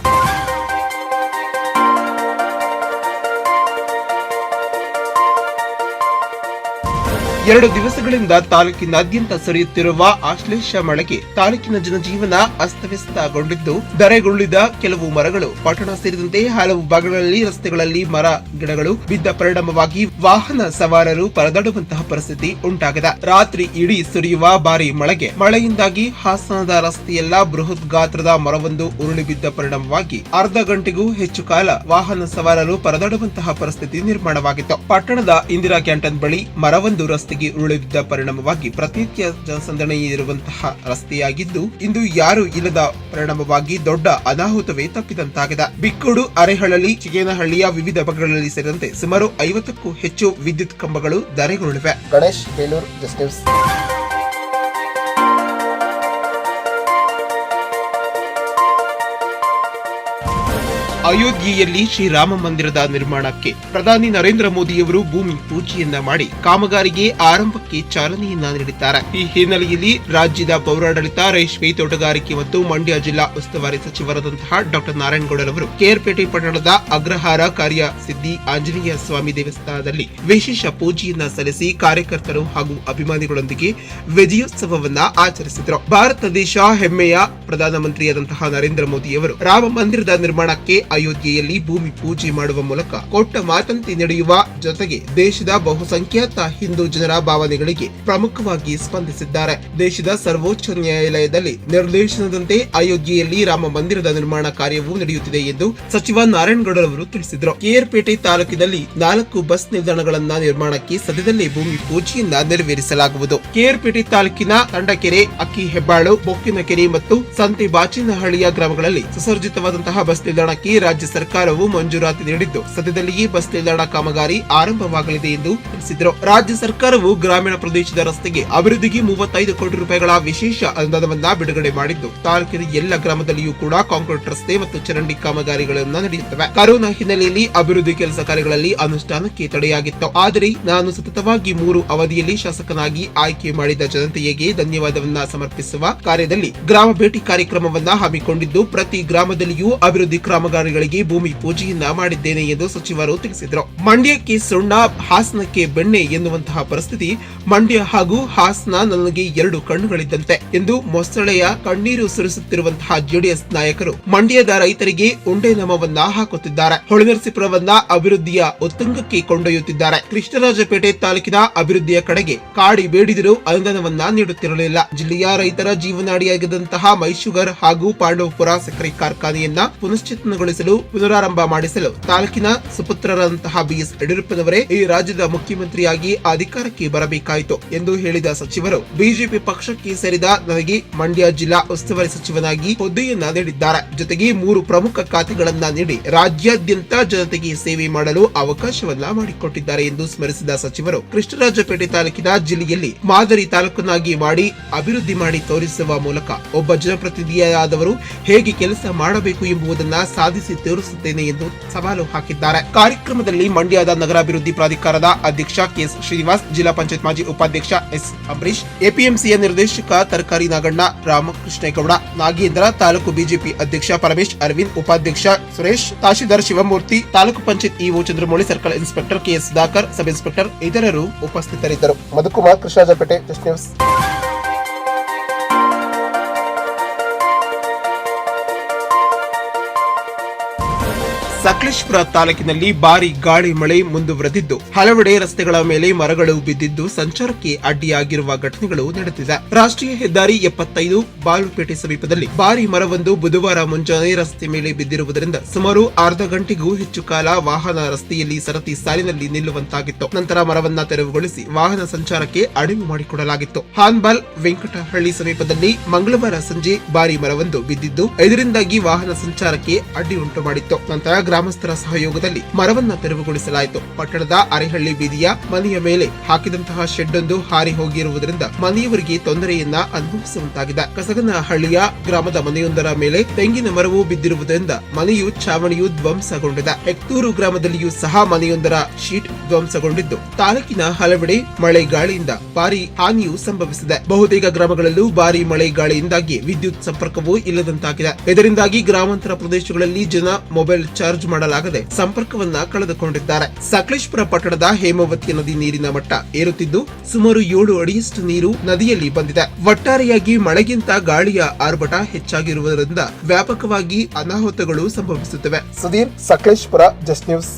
2 ದಿವಸಗಳಿಂದ ತಾಲೂಕಿನಾದ್ಯಂತ ಸುರಿಯುತ್ತಿರುವ ಆಶ್ಲೇಷ ಮಳೆಗೆ ತಾಲೂಕಿನ ಜನಜೀವನ ಅಸ್ತವ್ಯಸ್ತಗೊಂಡಿದ್ದು, ಧರೆಗುರುಳಿದ ಕೆಲವು ಮರಗಳು ಪಟ್ಟಣ ಸೇರಿದಂತೆ ಹಲವು ಭಾಗಗಳಲ್ಲಿ ರಸ್ತೆಗಳಲ್ಲಿ ಮರ ಗಿಡಗಳು ಬಿದ್ದ ಪರಿಣಾಮವಾಗಿ ವಾಹನ ಸವಾರರು ಪರದಾಡುವಂತಹ ಪರಿಸ್ಥಿತಿ ಉಂಟಾಗಿದೆ. ರಾತ್ರಿ ಇಡೀ ಸುರಿಯುವ ಭಾರಿ ಮಳೆಯಿಂದಾಗಿ ಹಾಸನದ ರಸ್ತೆಯೆಲ್ಲ ಬೃಹತ್ ಗಾತ್ರದ ಮರವೊಂದು ಉರುಳಿ ಬಿದ್ದ ಪರಿಣಾಮವಾಗಿ ಅರ್ಧ ಗಂಟೆಗೂ ಹೆಚ್ಚು ಕಾಲ ವಾಹನ ಸವಾರರು ಪರದಾಡುವಂತಹ ಪರಿಸ್ಥಿತಿ ನಿರ್ಮಾಣವಾಗಿತ್ತು. ಪಟ್ಟಣದ ಇಂದಿರಾ ಕ್ಯಾಂಟೀನ್ ಬಳಿ ಮರವೊಂದು ರಸ್ತೆ ಉರುಳಿಬಿದ್ದ ಪರಿಣಾಮವಾಗಿ ಪ್ರತಿನಿತ್ಯ ಜನಸಂದಣಿ ಇರುವಂತಹ ರಸ್ತೆಯಾಗಿದ್ದು, ಇಂದು ಯಾರು ಇಲ್ಲದ ಪರಿಣಾಮವಾಗಿ ದೊಡ್ಡ ಅನಾಹುತವೇ ತಪ್ಪಿದಂತಾಗಿದೆ. ಬಿಕ್ಕೋಡು, ಅರೆಹಳ್ಳಿ, ಚಿಗೇನಹಳ್ಳಿಯ ವಿವಿಧ ಭಾಗಗಳಲ್ಲಿ ಸೇರಿದಂತೆ ಸುಮಾರು 50ಕ್ಕೂ ಹೆಚ್ಚು ವಿದ್ಯುತ್ ಕಂಬಗಳು ಧರೆಗುರುಳಿವೆ. Ganesh, Belur, just news. ಅಯೋಧ್ಯೆಯಲ್ಲಿ ಶ್ರೀರಾಮ ಮಂದಿರದ ನಿರ್ಮಾಣಕ್ಕೆ ಪ್ರಧಾನಿ ನರೇಂದ್ರ ಮೋದಿಯವರು ಭೂಮಿ ಪೂಜೆಯನ್ನ ಮಾಡಿ ಕಾಮಗಾರಿಗೆ ಆರಂಭಕ್ಕೆ ಚಾಲನೆಯನ್ನ ನೀಡಿದ್ದಾರೆ. ಈ ಹಿನ್ನೆಲೆಯಲ್ಲಿ ರಾಜ್ಯದ ಪೌರಾಡಳಿತ, ರೇಷ್ಮೆ, ತೋಟಗಾರಿಕೆ ಮತ್ತು ಮಂಡ್ಯ ಜಿಲ್ಲಾ ಉಸ್ತುವಾರಿ ಸಚಿವರಾದಂತಹ ಡಾ ನಾರಾಯಣಗೌಡರವರು ಕೇರ್ಪೇಟೆ ಪಟ್ಟಣದ ಅಗ್ರಹಾರ ಕಾರ್ಯ ಸಿದ್ಧಿ ಆಂಜನೇಯ ಸ್ವಾಮಿ ದೇವಸ್ಥಾನದಲ್ಲಿ ವಿಶೇಷ ಪೂಜೆಯನ್ನ ಸಲ್ಲಿಸಿ ಕಾರ್ಯಕರ್ತರು ಹಾಗೂ ಅಭಿಮಾನಿಗಳೊಂದಿಗೆ ವಿಜಯೋತ್ಸವವನ್ನ ಆಚರಿಸಿದರು. ಭಾರತ ದೇಶ ಹೆಮ್ಮೆಯ ಪ್ರಧಾನಮಂತ್ರಿಯಾದಂತಹ ನರೇಂದ್ರ ಮೋದಿಯವರು ರಾಮ ಮಂದಿರದ ನಿರ್ಮಾಣಕ್ಕೆ ಅಯೋಧ್ಯೆಯಲ್ಲಿ ಭೂಮಿ ಪೂಜೆ ಮಾಡುವ ಮೂಲಕ ಕೊಟ್ಟ ಮಾತಂತೆ ನಡೆಯುವ ಜೊತೆಗೆ ದೇಶದ ಬಹುಸಂಖ್ಯಾತ ಹಿಂದೂ ಜನರ ಭಾವನೆಗಳಿಗೆ ಪ್ರಮುಖವಾಗಿ ಸ್ಪಂದಿಸಿದ್ದಾರೆ. ದೇಶದ ಸರ್ವೋಚ್ಚ ನ್ಯಾಯಾಲಯದಲ್ಲಿ ನಿರ್ದೇಶನದಂತೆ ಅಯೋಧ್ಯೆಯಲ್ಲಿ ರಾಮ ಮಂದಿರದ ನಿರ್ಮಾಣ ಕಾರ್ಯವೂ ನಡೆಯುತ್ತಿದೆ ಎಂದು ಸಚಿವ ನಾರಾಯಣಗೌಡರವರು ತಿಳಿಸಿದರು. ಕೇರ್ಪೇಟೆ ತಾಲೂಕಿನಲ್ಲಿ 4 ಬಸ್ ನಿಲ್ದಾಣಗಳನ್ನ ನಿರ್ಮಾಣಕ್ಕೆ ಸದ್ಯದಲ್ಲೇ ಭೂಮಿ ಪೂಜೆಯನ್ನ ನೆರವೇರಿಸಲಾಗುವುದು. ಕೇರ್ಪೇಟೆ ತಾಲೂಕಿನ ತಂಡಕೆರೆ, ಅಕ್ಕಿ ಹೆಬ್ಬಾಳು, ಬೊಕ್ಕಿನಕೆರೆ ಮತ್ತು ಸಂತೆ ಬಾಚಿನಹಳ್ಳಿಯ ಗ್ರಾಮಗಳಲ್ಲಿ ಸುಸರ್ಜಿತವಾದಂತಹ ಬಸ್ ನಿಲ್ದಾಣಕ್ಕೆ ರಾಜ್ಯ ಸರ್ಕಾರವು ಮಂಜೂರಾತಿ ನೀಡಿದ್ದು, ಸದ್ಯದಲ್ಲಿಯೇ ಬಸ್ ನಿಲ್ದಾಣ ಕಾಮಗಾರಿ ಆರಂಭವಾಗಲಿದೆ ಎಂದು ತಿಳಿಸಿದರು. ರಾಜ್ಯ ಸರ್ಕಾರವು ಗ್ರಾಮೀಣ ಪ್ರದೇಶದ ರಸ್ತೆಗೆ ಅಭಿವೃದ್ಧಿಗೆ 35 ಕೋಟಿ ರೂಪಾಯಿಗಳ ವಿಶೇಷ ಅನುದಾನವನ್ನ ಬಿಡುಗಡೆ ಮಾಡಿದ್ದು, ತಾಲೂಕಿನ ಎಲ್ಲ ಗ್ರಾಮದಲ್ಲಿಯೂ ಕೂಡ ಕಾಂಕ್ರೀಟ್ ರಸ್ತೆ ಮತ್ತು ಚರಂಡಿ ಕಾಮಗಾರಿಗಳನ್ನು ನಡೆಯುತ್ತವೆ. ಕರೋನಾ ಹಿನ್ನೆಲೆಯಲ್ಲಿ ಅಭಿವೃದ್ಧಿ ಕೆಲಸ ಕಾರ್ಯಗಳಲ್ಲಿ ಅನುಷ್ಠಾನಕ್ಕೆ ತಡೆಯಾಗಿತ್ತು. ಆದರೆ ನಾನು ಸತತವಾಗಿ 3 ಅವಧಿಯಲ್ಲಿ ಶಾಸಕನಾಗಿ ಆಯ್ಕೆ ಮಾಡಿದ ಜನತೆಗೆ ಧನ್ಯವಾದವನ್ನ ಸಮರ್ಪಿಸುವ ಕಾರ್ಯದಲ್ಲಿ ಗ್ರಾಮ ಭೇಟಿ ಕಾರ್ಯಕ್ರಮವನ್ನ ಹಮ್ಮಿಕೊಂಡಿದ್ದು, ಪ್ರತಿ ಗ್ರಾಮದಲ್ಲಿಯೂ ಅಭಿವೃದ್ಧಿ ಕಾಮಗಾರಿಗಳಿಗೆ ಭೂಮಿ ಪೂಜೆಯನ್ನ ಮಾಡಿದ್ದೇನೆ ಎಂದು ಸಚಿವರು ತಿಳಿಸಿದರು. ಮಂಡ್ಯಕ್ಕೆ ಸುಣ್ಣ, ಹಾಸನಕ್ಕೆ ಬೆಣ್ಣೆ ಎನ್ನುವಂತಹ ಪರಿಸ್ಥಿತಿ. ಮಂಡ್ಯ ಹಾಗೂ ಹಾಸನ ನನಗೆ 2 ಕಣ್ಣುಗಳಿದ್ದಂತೆ ಎಂದು ಮೊಸಳೆಯ ಕಣ್ಣೀರು ಸುರಿಸುತ್ತಿರುವಂತಹ ಜೆಡಿಎಸ್ ನಾಯಕರು ಮಂಡ್ಯದ ರೈತರಿಗೆ ಉಂಡೆ ನಮವನ್ನ ಹಾಕುತ್ತಿದ್ದಾರೆ. ಹೊಳೆನರಸೀಪುರವನ್ನ ಅಭಿವೃದ್ಧಿಯ ಉತ್ತುಂಗಕ್ಕೆ ಕೊಂಡೊಯ್ಯುತ್ತಿದ್ದಾರೆ. ಕೃಷ್ಣರಾಜಪೇಟೆ ತಾಲೂಕಿನ ಅಭಿವೃದ್ಧಿಯ ಕಡೆಗೆ ಕಾಡಿ ಬೇಡಿದರೂ ಅನುದಾನವನ್ನ ನೀಡುತ್ತಿರಲಿಲ್ಲ. ಜಿಲ್ಲೆಯ ರೈತರ ಜೀವನಾಡಿಯಾಗಿದ್ದಂತಹ ಮೈಶುಗರ್ ಹಾಗೂ ಪಾಂಡವಪುರ ಸಕ್ಕರೆ ಕಾರ್ಖಾನೆಯನ್ನ ಪುನಶ್ಚೇತನಗೊಳಿಸಲು ಪುನರಾರಂಭಿಸಲು ತಾಲೂಕಿನ ಸುಪುತ್ರರಂತಹ ಬಿಎಸ್ ಯಡಿಯೂರಪ್ಪನವರೇ ಈ ರಾಜ್ಯದ ಮುಖ್ಯಮಂತ್ರಿಯಾಗಿ ಅಧಿಕಾರಕ್ಕೆ ಬರಬೇಕಾಯಿತು ಎಂದು ಹೇಳಿದ ಸಚಿವರು ಬಿಜೆಪಿ ಪಕ್ಷಕ್ಕೆ ಸೇರಿದ ನನಗೆ ಮಂಡ್ಯ ಜಿಲ್ಲಾ ಉಸ್ತುವಾರಿ ಸಚಿವನಾಗಿ ಹುದ್ದೆಯನ್ನ ನೀಡಿದ್ದಾರೆ. ಜೊತೆಗೆ 3 ಪ್ರಮುಖ ಖಾತೆಗಳನ್ನ ನೀಡಿ ರಾಜ್ಯಾದ್ಯಂತ ಜನತೆಗೆ ಸೇವೆ ಮಾಡಲು ಅವಕಾಶವನ್ನ ಮಾಡಿಕೊಟ್ಟಿದ್ದಾರೆ ಎಂದು ಸ್ಮರಿಸಿದ ಸಚಿವರು ಕೃಷ್ಣರಾಜಪೇಟೆ ತಾಲೂಕಿನ ಜಿಲ್ಲೆಯಲ್ಲಿ ಮಾದರಿ ತಾಲೂಕನ್ನಾಗಿ ಮಾಡಿ ಅಭಿವೃದ್ಧಿ ಮಾಡಿ ತೋರಿಸುವ ಮೂಲಕ ಒಬ್ಬ ಜನಪ್ರತಿನಿಧಿಯಾದವರು ಹೇಗೆ ಕೆಲಸ ಮಾಡಬೇಕು ಎಂಬುದನ್ನ ಸಾಧಿಸಿ ತೋರಿಸುತ್ತೇನೆ ಎಂದು ಸವಾಲು ಹಾಕಿದ್ದಾರೆ. ಕಾರ್ಯಕ್ರಮದಲ್ಲಿ ಮಂಡ್ಯದ ನಗರಾಭಿವೃದ್ಧಿ ಪ್ರಾಧಿಕಾರದ ಅಧ್ಯಕ್ಷ ಕೆಎಸ್ ಶ್ರೀನಿವಾಸ್, ಜಿಲ್ಲಾ ಪಂಚಾಯತ್ ಮಾಜಿ ಉಪಾಧ್ಯಕ್ಷ ಎಸ್ ಅಂಬರೀಶ್, ಎಪಿಎಂಸಿಯ ನಿರ್ದೇಶಕ ತರಕಾರಿ ನಾಗಣ್ಣ, ರಾಮಕೃಷ್ಣೇಗೌಡ, ನಾಗೇಂದ್ರ, ತಾಲೂಕು ಬಿಜೆಪಿ ಅಧ್ಯಕ್ಷ ಪರಮೇಶ್, ಅರವಿಂದ್, ಉಪಾಧ್ಯಕ್ಷ Suresh, tahsildar Shivamurthy, taluk panchayat EO Chandramouli, circle inspector KS Sudhakar, sub inspector ಇತರರು ಉಪಸ್ಥಿತರಿದ್ದರು. Madhukumar, Krishnarajpet, just news. ಸಕಲೇಶಪುರ ತಾಲೂಕಿನಲ್ಲಿ ಭಾರಿ ಗಾಳಿ ಮಳೆ ಮುಂದುವರೆದಿದ್ದು ಹಲವೆಡೆ ರಸ್ತೆಗಳ ಮೇಲೆ ಮರಗಳು ಬಿದ್ದಿದ್ದು ಸಂಚಾರಕ್ಕೆ ಅಡ್ಡಿಯಾಗಿರುವ ಘಟನೆಗಳು ನಡೆದಿದೆ. ರಾಷ್ಟ್ರೀಯ ಹೆದ್ದಾರಿ 75 ಬಾಳುಪೇಟೆ ಸಮೀಪದಲ್ಲಿ ಭಾರಿ ಮರವೊಂದು ಬುಧವಾರ ಮುಂಜಾನೆ ರಸ್ತೆ ಮೇಲೆ ಬಿದ್ದಿರುವುದರಿಂದ ಸುಮಾರು ಅರ್ಧ ಗಂಟೆಗೂ ಹೆಚ್ಚು ಕಾಲ ವಾಹನ ರಸ್ತೆಯಲ್ಲಿ ಸರತಿ ಸಾಲಿನಲ್ಲಿ ನಿಲ್ಲುವಂತಾಗಿತ್ತು. ನಂತರ ಮರವನ್ನ ತೆರವುಗೊಳಿಸಿ ವಾಹನ ಸಂಚಾರಕ್ಕೆ ಅಡವು ಮಾಡಿಕೊಡಲಾಗಿತ್ತು. ಹಾನ್ಬಾಲ್ ವೆಂಕಟಹಳ್ಳಿ ಸಮೀಪದಲ್ಲಿ ಮಂಗಳವಾರ ಸಂಜೆ ಭಾರಿ ಮರವೊಂದು ಬಿದ್ದಿದ್ದು ಇದರಿಂದಾಗಿ ವಾಹನ ಸಂಚಾರಕ್ಕೆ ಅಡ್ಡಿ ಉಂಟು ಮಾಡಿತ್ತು. ನಂತರ ಗ್ರಾಮಸ್ಥರ ಸಹಯೋಗದಲ್ಲಿ ಮರವನ್ನ ತೆರವುಗೊಳಿಸಲಾಯಿತು. ಪಟ್ಟಣದ ಅರೆಹಳ್ಳಿ ಬೀದಿಯ ಮನೆಯ ಮೇಲೆ ಹಾಕಿದಂತಹ ಶೆಡ್ ಒಂದು ಹಾರಿ ಹೋಗಿರುವುದರಿಂದ ಮನೆಯವರಿಗೆ ತೊಂದರೆಯನ್ನ ಅನುಭವಿಸುವಂತಾಗಿದೆ. ಕಸಗನಹಳ್ಳಿಯ ಗ್ರಾಮದ ಮನೆಯೊಂದರ ಮೇಲೆ ತೆಂಗಿನ ಮರವು ಬಿದ್ದಿರುವುದರಿಂದ ಮನೆಯು ಚಾವಣಿಯು ಧ್ವಂಸಗೊಂಡಿದೆ. ಹೆಕ್ತೂರು ಗ್ರಾಮದಲ್ಲಿಯೂ ಸಹ ಮನೆಯೊಂದರ ಶೀಟ್ ಧ್ವಂಸಗೊಂಡಿದ್ದು ತಾಲೂಕಿನ ಹಲವೆಡೆ ಮಳೆ ಗಾಳಿಯಿಂದ ಭಾರಿ ಹಾನಿಯೂ ಸಂಭವಿಸಿದೆ. ಬಹುತೇಕ ಗ್ರಾಮಗಳಲ್ಲೂ ಭಾರಿ ಮಳೆ ಗಾಳಿಯಿಂದಾಗಿ ವಿದ್ಯುತ್ ಸಂಪರ್ಕವೂ ಇಲ್ಲದಂತಾಗಿದೆ. ಇದರಿಂದಾಗಿ ಗ್ರಾಮಾಂತರ ಪ್ರದೇಶಗಳಲ್ಲಿ ಜನ ಮೊಬೈಲ್ ಚಾರ್ಜ್ ಮಾಡಲಾಗದೆ ಸಂಪರ್ಕವನ್ನ ಕಳೆದುಕೊಂಡಿದ್ದಾರೆ. ಸಕಲೇಶಪುರ ಪಟ್ಟಣದ ಹೇಮಾವತಿ ನದಿ ನೀರಿನ ಮಟ್ಟ ಏರುತ್ತಿದ್ದು ಸುಮಾರು 7 ಅಡಿಯಷ್ಟು ನೀರು ನದಿಯಲ್ಲಿ ಬಂದಿದೆ. ಒಟ್ಟಾರೆಯಾಗಿ ಮಳೆಗಿಂತ ಗಾಳಿಯ ಆರ್ಭಟ ಹೆಚ್ಚಾಗಿರುವುದರಿಂದ ವ್ಯಾಪಕವಾಗಿ ಅನಾಹುತಗಳು ಸಂಭವಿಸುತ್ತಿವೆ. Sudhir, Sakleshpur, just news.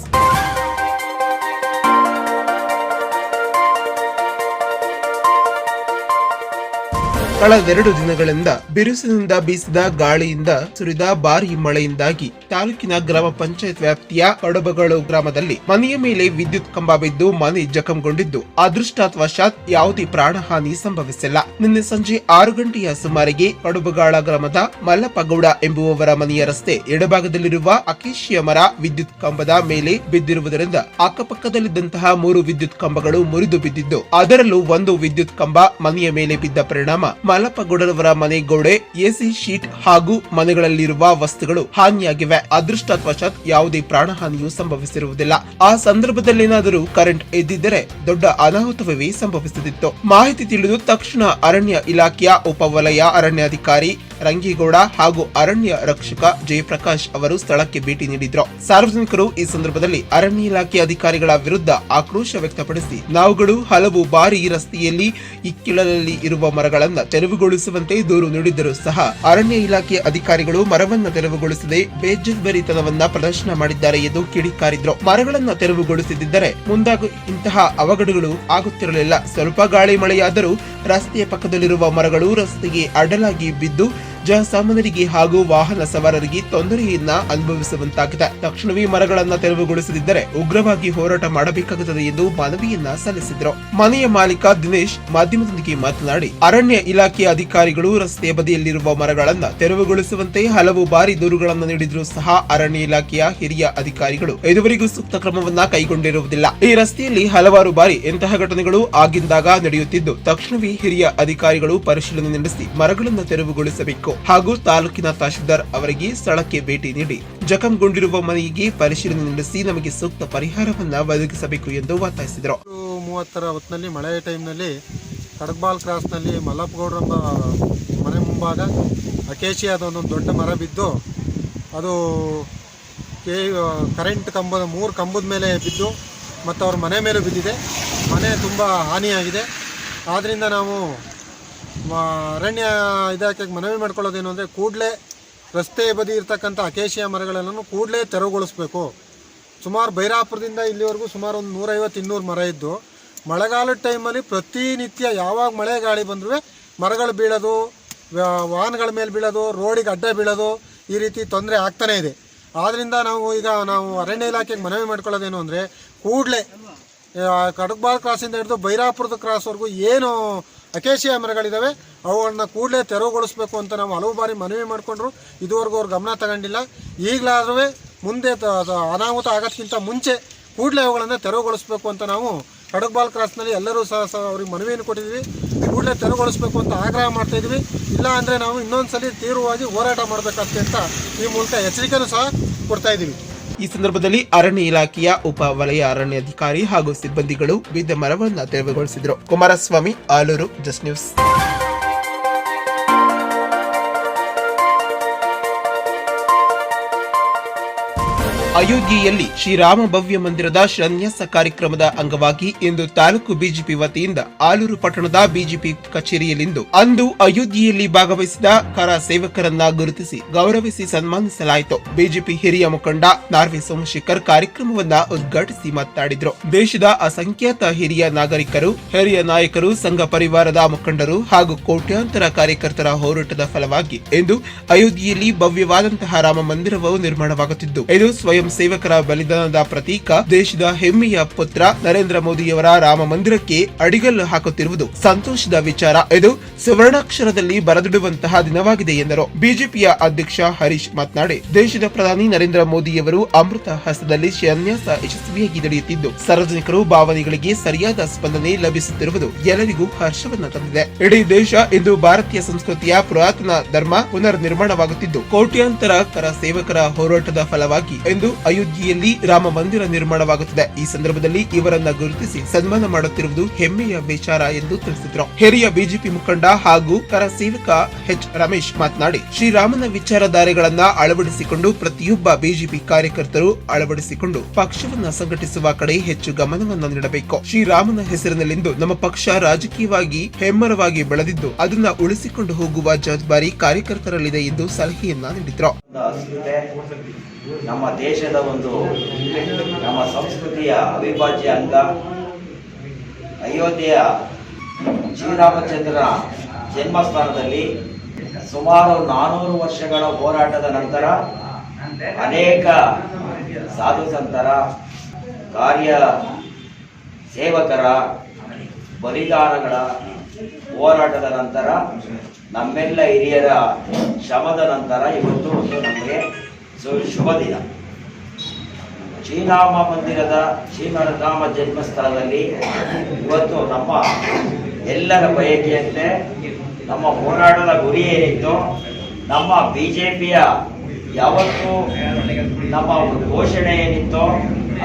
ಕಳೆದ 2 ದಿನಗಳಿಂದ ಬಿರುಸಿನಿಂದ ಬೀಸಿದ ಗಾಳಿಯಿಂದ ಸುರಿದ ಭಾರಿ ಮಳೆಯಿಂದಾಗಿ ತಾಲೂಕಿನ ಗ್ರಾಮ ಪಂಚಾಯತ್ ವ್ಯಾಪ್ತಿಯ ಕಡಬಗಳು ಗ್ರಾಮದಲ್ಲಿ ಮನೆಯ ಮೇಲೆ ವಿದ್ಯುತ್ ಕಂಬ ಬಿದ್ದು ಮನೆ ಜಖಂಗೊಂಡಿದ್ದು ಅದೃಷ್ಟವಶಾತ್ ಯಾವುದೇ ಪ್ರಾಣಹಾನಿ ಸಂಭವಿಸಿಲ್ಲ. ನಿನ್ನೆ ಸಂಜೆ 6 ಗಂಟೆಯ ಸುಮಾರಿಗೆ ಕಡಬಗಾಳ ಗ್ರಾಮದ ಮಲ್ಲಪ್ಪಗೌಡ ಎಂಬುವವರ ಮನೆಯ ರಸ್ತೆ ಎಡಭಾಗದಲ್ಲಿರುವ ಅಕೇಶಿಯ ಮರ ವಿದ್ಯುತ್ ಕಂಬದ ಮೇಲೆ ಬಿದ್ದಿರುವುದರಿಂದ ಅಕ್ಕಪಕ್ಕದಲ್ಲಿದ್ದಂತಹ 3 ವಿದ್ಯುತ್ ಕಂಬಗಳು ಮುರಿದು ಬಿದ್ದಿದ್ದು ಅದರಲ್ಲೂ ಒಂದು ವಿದ್ಯುತ್ ಕಂಬ ಮನೆಯ ಮೇಲೆ ಬಿದ್ದ ಪರಿಣಾಮ ಮಲ್ಲಪ್ಪಗೌಡರವರ ಮನೆ ಗೋಡೆ, ಎಸಿ ಶೀಟ್ ಹಾಗೂ ಮನೆಗಳಲ್ಲಿರುವ ವಸ್ತುಗಳು ಹಾನಿಯಾಗಿವೆ. ಅದೃಷ್ಟವಶಾತ್ ಯಾವುದೇ ಪ್ರಾಣಹಾನಿಯೂ ಸಂಭವಿಸಿರುವುದಿಲ್ಲ. ಆ ಸಂದರ್ಭದಲ್ಲೇನಾದರೂ ಕರೆಂಟ್ ಎದ್ದಿದ್ದರೆ ದೊಡ್ಡ ಅನಾಹುತವೇ ಸಂಭವಿಸುತ್ತಿತ್ತು. ಮಾಹಿತಿ ತಿಳಿದು ತಕ್ಷಣ ಅರಣ್ಯ ಇಲಾಖೆಯ ಉಪವಲಯ ಅರಣ್ಯಾಧಿಕಾರಿ ರಂಗೇಗೌಡ ಹಾಗೂ ಅರಣ್ಯ ರಕ್ಷಕ ಜಯಪ್ರಕಾಶ್ ಅವರು ಸ್ಥಳಕ್ಕೆ ಭೇಟಿ ನೀಡಿದ್ರು. ಸಾರ್ವಜನಿಕರು ಈ ಸಂದರ್ಭದಲ್ಲಿ ಅರಣ್ಯ ಇಲಾಖೆ ಅಧಿಕಾರಿಗಳ ವಿರುದ್ಧ ಆಕ್ರೋಶ ವ್ಯಕ್ತಪಡಿಸಿ ನಾವುಗಳು ಹಲವು ಬಾರಿ ರಸ್ತೆಯಲ್ಲಿ ಇಕ್ಕೆಲಲ್ಲಿ ಇರುವ ಮರಗಳನ್ನ ತೆರವುಗೊಳಿಸುವಂತೆ ದೂರು ನೀಡಿದ್ದರೂ ಸಹ ಅರಣ್ಯ ಇಲಾಖೆ ಅಧಿಕಾರಿಗಳು ಮರವನ್ನ ತೆರವುಗೊಳಿಸದೆ ಬೇಜವಾಬ್ದಾರಿತನವನ್ನ ಪ್ರದರ್ಶನ ಮಾಡಿದ್ದಾರೆ ಎಂದು ಕಿಡಿಕಾರಿದ್ರು. ಮರಗಳನ್ನ ತೆರವುಗೊಳಿಸದಿದ್ದರೆ ಮುಂದಾಗುವ ಇಂತಹ ಅವಘಡಗಳು ಆಗುತ್ತಿರಲಿಲ್ಲ. ಸ್ವಲ್ಪ ಗಾಳಿ ಮಳೆಯಾದರೂ ರಸ್ತೆಯ ಪಕ್ಕದಲ್ಲಿರುವ ಮರಗಳು ರಸ್ತೆಗೆ ಅಡ್ಡಲಾಗಿ ಬಿದ್ದು ಜನಸಾಮಾನ್ಯರಿಗೆ ಹಾಗೂ ವಾಹನ ಸವಾರರಿಗೆ ತೊಂದರೆಯನ್ನ ಅನುಭವಿಸುವಂತಾಗಿದೆ. ತಕ್ಷಣವೇ ಮರಗಳನ್ನ ತೆರವುಗೊಳಿಸದಿದ್ದರೆ ಉಗ್ರವಾಗಿ ಹೋರಾಟ ಮಾಡಬೇಕಾಗುತ್ತದೆ ಎಂದು ಮನವಿಯನ್ನ ಸಲ್ಲಿಸಿದ್ರು. ಮನೆಯ ಮಾಲೀಕ ದಿನೇಶ್ ಮಾಧ್ಯಮದೊಂದಿಗೆ ಮಾತನಾಡಿ, ಅರಣ್ಯ ಇಲಾಖೆಯ ಅಧಿಕಾರಿಗಳು ರಸ್ತೆಯ ಬದಿಯಲ್ಲಿರುವ ಮರಗಳನ್ನ ತೆರವುಗೊಳಿಸುವಂತೆ ಹಲವು ಬಾರಿ ದೂರುಗಳನ್ನು ನೀಡಿದ್ರೂ ಸಹ ಅರಣ್ಯ ಇಲಾಖೆಯ ಹಿರಿಯ ಅಧಿಕಾರಿಗಳು ಇದುವರೆಗೂ ಸೂಕ್ತ ಕ್ರಮವನ್ನ ಕೈಗೊಂಡಿರುವುದಿಲ್ಲ. ಈ ರಸ್ತೆಯಲ್ಲಿ ಹಲವಾರು ಬಾರಿ ಇಂತಹ ಘಟನೆಗಳು ಆಗಿಂದಾಗ ನಡೆಯುತ್ತಿದ್ದು ತಕ್ಷಣವೇ ಹಿರಿಯ ಅಧಿಕಾರಿಗಳು ಪರಿಶೀಲನೆ ನಡೆಸಿ ಮರಗಳನ್ನು ತೆರವುಗೊಳಿಸಬೇಕು ಹಾಗೂ ತಾಲೂಕಿನ ತಹಶೀಲ್ದಾರ್ ಅವರಿಗೆ ಸ್ಥಳಕ್ಕೆ ಭೇಟಿ ನೀಡಿ ಜಖಂಗೊಂಡಿರುವ ಮನೆಗೆ ಪರಿಶೀಲನೆ ನಡೆಸಿ ನಮಗೆ ಸೂಕ್ತ ಪರಿಹಾರವನ್ನ ಒದಗಿಸಬೇಕು ಎಂದು ಒತ್ತಾಯಿಸಿದರು. 30 ಹೊತ್ತಿನಲ್ಲಿ ಮಳೆ ಟೈಮ್ನಲ್ಲಿ ಕಡಕ್ಬಾಲ್ ಕ್ರಾಸ್ನಲ್ಲಿ ಮಲ್ಲಪ್ಪಗೌಡರ ಮನೆ ಮುಂಭಾಗ ಅಕೇಶಿಯಾದ ಒಂದೊಂದು ದೊಡ್ಡ ಮರ ಬಿದ್ದು ಅದು ಕರೆಂಟ್ ಕಂಬದ 3 ಕಂಬದ ಮೇಲೆ ಬಿದ್ದು ಮತ್ತು ಅವ್ರ ಮನೆ ಮೇಲೂ ಬಿದ್ದಿದೆ. ಮನೆ ತುಂಬ ಹಾನಿಯಾಗಿದೆ. ಆದ್ದರಿಂದ ನಾವು ಅರಣ್ಯ ಇಲಾಖೆಗೆ ಮನವಿ ಮಾಡ್ಕೊಳ್ಳೋದೇನು ಅಂದರೆ ಕೂಡಲೇ ರಸ್ತೆ ಬದಿ ಇರ್ತಕ್ಕಂಥ ಅಕೇಶಿಯಾ ಮರಗಳನ್ನು ಕೂಡಲೇ ತೆರವುಗೊಳಿಸಬೇಕು. ಸುಮಾರು ಬೈರಾಪುರದಿಂದ ಇಲ್ಲಿವರೆಗೂ ಸುಮಾರು ಒಂದು 150-200 ಮರ ಇದ್ದು ಮಳೆಗಾಲದ ಟೈಮಲ್ಲಿ ಪ್ರತಿನಿತ್ಯ ಯಾವಾಗ ಮಳೆ ಗಾಳಿ ಬಂದರೂ ಮರಗಳು ಬೀಳೋದು, ವಾಹನಗಳ ಮೇಲೆ ಬೀಳೋದು, ರೋಡಿಗೆ ಅಡ್ಡ ಬೀಳೋದು, ಈ ರೀತಿ ತೊಂದರೆ ಆಗ್ತಾನೇ ಇದೆ. ಆದ್ದರಿಂದ ನಾವು ಅರಣ್ಯ ಇಲಾಖೆಗೆ ಮನವಿ ಮಾಡ್ಕೊಳ್ಳೋದೇನು ಅಂದರೆ ಕೂಡಲೇ ಕಡಕ್ಬಾಲ್ ಕ್ರಾಸಿಂದ ಹಿಡಿದು ಬೈರಾಪುರದ ಕ್ರಾಸ್ವರೆಗೂ ಏನು ಅಕೇಶಿಯಾ ಮರಗಳಿದ್ದಾವೆ ಅವುಗಳನ್ನ ಕೂಡಲೇ ತೆರವುಗೊಳಿಸಬೇಕು ಅಂತ ನಾವು ಹಲವು ಬಾರಿ ಮನವಿ ಮಾಡಿಕೊಂಡ್ರು. ಇದುವರೆಗೂ ಅವ್ರು ಗಮನ ತಗೊಂಡಿಲ್ಲ. ಈಗಲಾದ್ರೂ ಮುಂದೆ ಅನಾಹುತ ಆಗೋದಕ್ಕಿಂತ ಮುಂಚೆ ಕೂಡಲೇ ಅವುಗಳನ್ನು ತೆರವುಗೊಳಿಸಬೇಕು ಅಂತ ನಾವು ಕಡಕ್ಬಾಲ್ ಕ್ರಾಸ್ನಲ್ಲಿ ಎಲ್ಲರೂ ಸಹ ಅವ್ರಿಗೆ ಮನವಿಯನ್ನು ಕೊಟ್ಟಿದ್ದೀವಿ. ಕೂಡಲೇ ತೆರವುಗೊಳಿಸಬೇಕು ಅಂತ ಆಗ್ರಹ ಮಾಡ್ತಾಯಿದ್ವಿ. ಇಲ್ಲ ಅಂದರೆ ನಾವು ಇನ್ನೊಂದು ಸಲ ತೀವ್ರವಾಗಿ ಹೋರಾಟ ಮಾಡಬೇಕಾಗ್ತದೆ ಅಂತ ಈ ಮೂಲಕ ಎಚ್ಚರಿಕೆನೂ ಸಹ ಕೊಡ್ತಾಯಿದ್ದೀವಿ. ಈ ಸಂದರ್ಭದಲ್ಲಿ ಅರಣ್ಯ ಇಲಾಖೆಯ ಉಪ ವಲಯ ಅರಣ್ಯಾಧಿಕಾರಿ ಹಾಗೂ ಸಿಬ್ಬಂದಿಗಳು ಬಿದ್ದ ಮರವನ್ನು ತೆರವುಗೊಳಿಸಿದರು. Kumaraswamy, Alur, just news. ಅಯೋಧ್ಯೆಯಲ್ಲಿ ಶ್ರೀರಾಮ ಭವ್ಯ ಮಂದಿರದ ಶಿಲಾನ್ಯಾಸ ಕಾರ್ಯಕ್ರಮದ ಅಂಗವಾಗಿ ಇಂದು ತಾಲೂಕು ಬಿಜೆಪಿ ವತಿಯಿಂದ ಆಲೂರು ಪಟ್ಟಣದ ಬಿಜೆಪಿ ಕಚೇರಿಯಲ್ಲಿಂದು ಅಂದು ಅಯೋಧ್ಯೆಯಲ್ಲಿ ಭಾಗವಹಿಸಿದ ಕರ ಸೇವಕರನ್ನ ಗುರುತಿಸಿ ಗೌರವಿಸಿ ಸನ್ಮಾನಿಸಲಾಯಿತು. ಬಿಜೆಪಿ ಹಿರಿಯ ಮುಖಂಡ ನಾರ್ವೆ ಸೋಮಶೇಖರ್ ಕಾರ್ಯಕ್ರಮವನ್ನ ಉದ್ಘಾಟಿಸಿ ಮಾತನಾಡಿದರು. ದೇಶದ ಅಸಂಖ್ಯಾತ ಹಿರಿಯ ನಾಗರಿಕರು, ಹಿರಿಯ ನಾಯಕರು, ಸಂಘ ಪರಿವಾರದ ಮುಖಂಡರು ಹಾಗೂ ಕೋಟ್ಯಾಂತರ ಕಾರ್ಯಕರ್ತರ ಹೋರಾಟದ ಫಲವಾಗಿ ಇಂದು ಅಯೋಧ್ಯೆಯಲ್ಲಿ ಭವ್ಯವಾದಂತಹ ರಾಮ ಮಂದಿರವು ನಿರ್ಮಾಣವಾಗುತ್ತಿದ್ದು, ಇದು ಸ್ವಯಂ ಸೇವಕರ ಬಲಿದಾನದ ಪ್ರತೀಕ. ದೇಶದ ಹೆಮ್ಮೆಯ ಪುತ್ರ ನರೇಂದ್ರ ಮೋದಿಯವರ ರಾಮ ಮಂದಿರಕ್ಕೆ ಅಡಿಗಲ್ಲು ಹಾಕುತ್ತಿರುವುದು ಸಂತೋಷದ ವಿಚಾರ. ಇದು ಸುವರ್ಣಾಕ್ಷರದಲ್ಲಿ ಬರೆದಿಡುವಂತಹ ದಿನವಾಗಿದೆ ಎಂದರು. ಬಿಜೆಪಿಯ ಅಧ್ಯಕ್ಷ ಹರೀಶ್ ಮಾತನಾಡಿ, ದೇಶದ ಪ್ರಧಾನಿ ನರೇಂದ್ರ ಮೋದಿಯವರು ಅಮೃತ ಹಸ್ತದಲ್ಲಿ ಶಿಲಾನ್ಯಾಸ ಯಶಸ್ವಿಯಾಗಿ ನಡೆಯುತ್ತಿದ್ದು, ಸಾರ್ವಜನಿಕರು ಭಾವನೆಗಳಿಗೆ ಸರಿಯಾದ ಸ್ಪಂದನೆ ಲಭಿಸುತ್ತಿರುವುದು ಎಲ್ಲರಿಗೂ ಹರ್ಷವನ್ನ ತಂದಿದೆ. ಇಡೀ ದೇಶ ಇಂದು ಭಾರತೀಯ ಸಂಸ್ಕೃತಿಯ ಪುರಾತನ ಧರ್ಮ ಪುನರ್ ನಿರ್ಮಾಣವಾಗುತ್ತಿದ್ದು, ಕೋಟ್ಯಾಂತರ ಕರ ಸೇವಕರ ಹೋರಾಟದ ಫಲವಾಗಿ ಇಂದು ಅಯೋಧ್ಯೆಯಲ್ಲಿ ರಾಮ ಮಂದಿರ ನಿರ್ಮಾಣವಾಗುತ್ತಿದೆ. ಈ ಸಂದರ್ಭದಲ್ಲಿ ಇವರನ್ನ ಗುರುತಿಸಿ ಸನ್ಮಾನ ಮಾಡುತ್ತಿರುವುದು ಹೆಮ್ಮೆಯ ವಿಚಾರ ಎಂದು ತಿಳಿಸಿದರು. ಹಿರಿಯ ಬಿಜೆಪಿ ಮುಖಂಡ ಹಾಗೂ ಕರ ಸೇವಕ ಎಚ್ ರಮೇಶ್ ಮಾತನಾಡಿ, ಶ್ರೀರಾಮನ ವಿಚಾರಧಾರೆಗಳನ್ನ ಅಳವಡಿಸಿಕೊಂಡು ಪ್ರತಿಯೊಬ್ಬ ಬಿಜೆಪಿ ಕಾರ್ಯಕರ್ತರು ಅಳವಡಿಸಿಕೊಂಡು ಪಕ್ಷವನ್ನ ಸಂಘಟಿಸುವ ಕಡೆ ಹೆಚ್ಚು ಗಮನವನ್ನ ನೀಡಬೇಕು. ಶ್ರೀರಾಮನ ಹೆಸರಿನಲ್ಲಿಂದು ನಮ್ಮ ಪಕ್ಷ ರಾಜಕೀಯವಾಗಿ ಹೆಮ್ಮರವಾಗಿ ಬೆಳೆದಿದ್ದು, ಅದನ್ನ ಉಳಿಸಿಕೊಂಡು ಹೋಗುವ ಜವಾಬ್ದಾರಿ ಕಾರ್ಯಕರ್ತರಲ್ಲಿದೆ ಎಂದು ಸಲಹೆಯನ್ನ ನೀಡಿದ್ರು. ನಮ್ಮ ದೇಶದ ನಮ್ಮ ಸಂಸ್ಕೃತಿಯ ಅವಿಭಾಜ್ಯ ಅಂಗ ಅಯೋಧ್ಯೆಯ ಶ್ರೀರಾಮಚಂದ್ರನ ಜನ್ಮಸ್ಥಾನದಲ್ಲಿ ಸುಮಾರು 400 ವರ್ಷಗಳ ಹೋರಾಟದ ನಂತರ ಅನೇಕ ಸಾಧು ಸಂತರ, ಕಾರ್ಯ ಸೇವಕರ ಬಲಿದಾನಗಳ ಹೋರಾಟದ ನಂತರ, ನಮ್ಮೆಲ್ಲ ಹಿರಿಯರ ಶ್ರಮದ ನಂತರ ಇವತ್ತು ನಮಗೆ ಶುಭ ದಿನ. ಶ್ರೀರಾಮ ಜನ್ಮಸ್ಥಳದಲ್ಲಿ ಇವತ್ತು ನಮ್ಮ ಎಲ್ಲರ ಬಯಕೆಯಂತೆ ನಮ್ಮ ಹೋರಾಟದ ಗುರಿ ಏನಿತ್ತು, ನಮ್ಮ ಬಿಜೆಪಿಯ ಯಾವತ್ತು ನಮ್ಮ ಒಂದು ಘೋಷಣೆ ಏನಿತ್ತೋ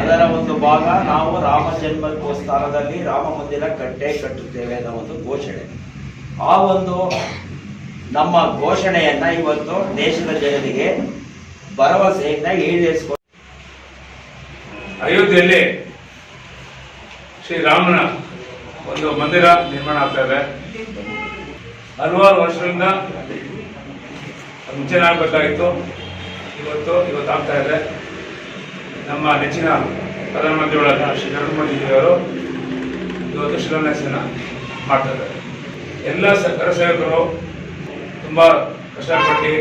ಅದರ ಒಂದು ಭಾಗ ನಾವು ರಾಮ ಜನ್ಮಸ್ಥಾನದಲ್ಲಿ ರಾಮ ಮಂದಿರ ಕಟ್ಟುತ್ತೇವೆ ಅನ್ನೋ ಒಂದು ಘೋಷಣೆ. ಆ ಒಂದು ನಮ್ಮ ಘೋಷಣೆಯನ್ನ ಇವತ್ತು ದೇಶದ ಜನರಿಗೆ ಭರವಸೆಯಿಂದ ಈಡೇರಿಸಿಕೊಂಡು ಅಯೋಧ್ಯೆಯಲ್ಲಿ ಶ್ರೀರಾಮನ ಒಂದು ಮಂದಿರ ನಿರ್ಮಾಣ ಆಗ್ತಾ ಇದೆ. ಹಲವಾರು ವರ್ಷದಿಂದ ಮುಂಚೆನೇ ಆಗಬೇಕಾಗಿತ್ತು, ಇವತ್ತು ಆಗ್ತಾ ಇದೆ. ನಮ್ಮ ನೆಚ್ಚಿನ ಪ್ರಧಾನಮಂತ್ರಿಗಳಾದ ಶ್ರೀ ನರೇಂದ್ರ ಮೋದಿಜಿಯವರು ಇವತ್ತು ಶಿಲಾನ್ಯಾಸನ ಮಾಡ್ತಾ ಇದ್ದಾರೆ. ಎಲ್ಲ ಕರಸೇವಕರು ತುಂಬ ಕಷ್ಟಪಟ್ಟು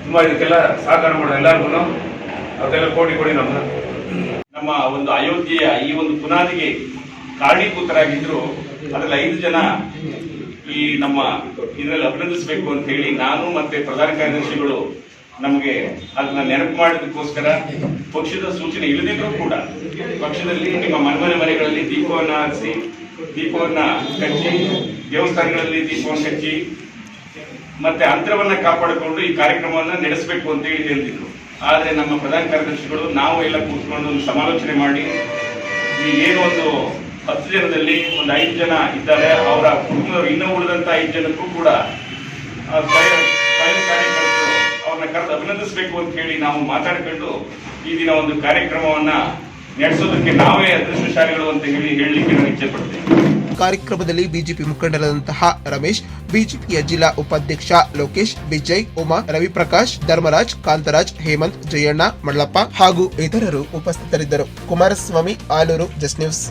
ತುಂಬ ಇದಕ್ಕೆಲ್ಲ ಸಹಕಾರ ಮಾಡೋ ಎಲ್ಲರಿಗೂ ಅದೆಲ್ಲ ಕೋಟಿ ನಮ್ಮ ಒಂದು ಅಯೋಧ್ಯೆಯ ಈ ಒಂದು ಪುನಾದಿಗೆ ಕಾರಣೀಭೂತರಾಗಿದ್ರು. ಅದರಲ್ಲಿ 5 ಜನ ಈ ನಮ್ಮ ಇದರಲ್ಲಿ ಅಭಿನಂದಿಸಬೇಕು ಅಂತ ಹೇಳಿ ನಾನು ಮತ್ತೆ ಪ್ರಧಾನ ಕಾರ್ಯದರ್ಶಿಗಳು ನಮಗೆ ಅದನ್ನ ನೆನಪು ಮಾಡೋದಕ್ಕೋಸ್ಕರ ಪಕ್ಷದ ಸೂಚನೆ ಇಲ್ಲದಿದ್ರೂ ಕೂಡ ಪಕ್ಷದಲ್ಲಿ ನಿಮ್ಮ ಮನೆಗಳಲ್ಲಿ ದೀಪವನ್ನ ಹಚ್ಚಿ, ದೀಪವನ್ನ ಕಚ್ಚಿ, ದೇವಸ್ಥಾನಗಳಲ್ಲಿ ದೀಪವನ್ನು ಹಚ್ಚಿ ಮತ್ತೆ ಅಂತರವನ್ನ ಕಾಪಾಡಿಕೊಂಡು ಈ ಕಾರ್ಯಕ್ರಮವನ್ನ ನಡೆಸಬೇಕು ಅಂತ ಹೇಳಿ ಹೇಳಿದ್ರು. ಆದರೆ ನಮ್ಮ ಪ್ರಧಾನ ಕಾರ್ಯದರ್ಶಿಗಳು ನಾವು ಎಲ್ಲ ಕೂತ್ಕೊಂಡು ಒಂದು ಸಮಾಲೋಚನೆ ಮಾಡಿ ಈ ಏನು ಒಂದು 10 ಜನದಲ್ಲಿ ಒಂದು 5 ಜನ ಇದ್ದಾರೆ, ಅವರ ಕುಟುಂಬದವರು ಇನ್ನೂ ಉಳಿದಂತ 5 ಜನಕ್ಕೂ ಕೂಡ ಕಾರ್ಯಕರ್ತರು ಅವ್ರನ್ನ ಕರೆದು ಅಭಿನಂದಿಸಬೇಕು ಅಂತ ಹೇಳಿ ನಾವು ಮಾತಾಡ್ಕೊಂಡು ಈ ದಿನ ಒಂದು ಕಾರ್ಯಕ್ರಮವನ್ನ ನಡೆಸೋದಕ್ಕೆ ನಾವೇ ಅದೃಷ್ಟಶಾಲಿಗಳು ಅಂತ ಹೇಳಲಿಕ್ಕೆ ನಾನು ಇಚ್ಛೆ ಪಡ್ತೇನೆ. ಕಾರ್ಯಕ್ರಮದಲ್ಲಿ ಬಿಜೆಪಿ ಮುಖಂಡರಾದಂತಹ ರಮೇಶ್, ಬಿಜೆಪಿಯ ಜಿಲ್ಲಾ ಉಪಾಧ್ಯಕ್ಷ ಲೋಕೇಶ್, ವಿಜಯ್, ಉಮಾ, ರವಿಪ್ರಕಾಶ್, ಧರ್ಮರಾಜ್, ಕಾಂತರಾಜ್, ಹೇಮಂತ್, ಜಯಣ್ಣ, ಮಳ್ಳಪ್ಪ ಹಾಗೂ ಇತರರು ಉಪಸ್ಥಿತರಿದ್ದರು. Kumaraswamy, Alur, just news.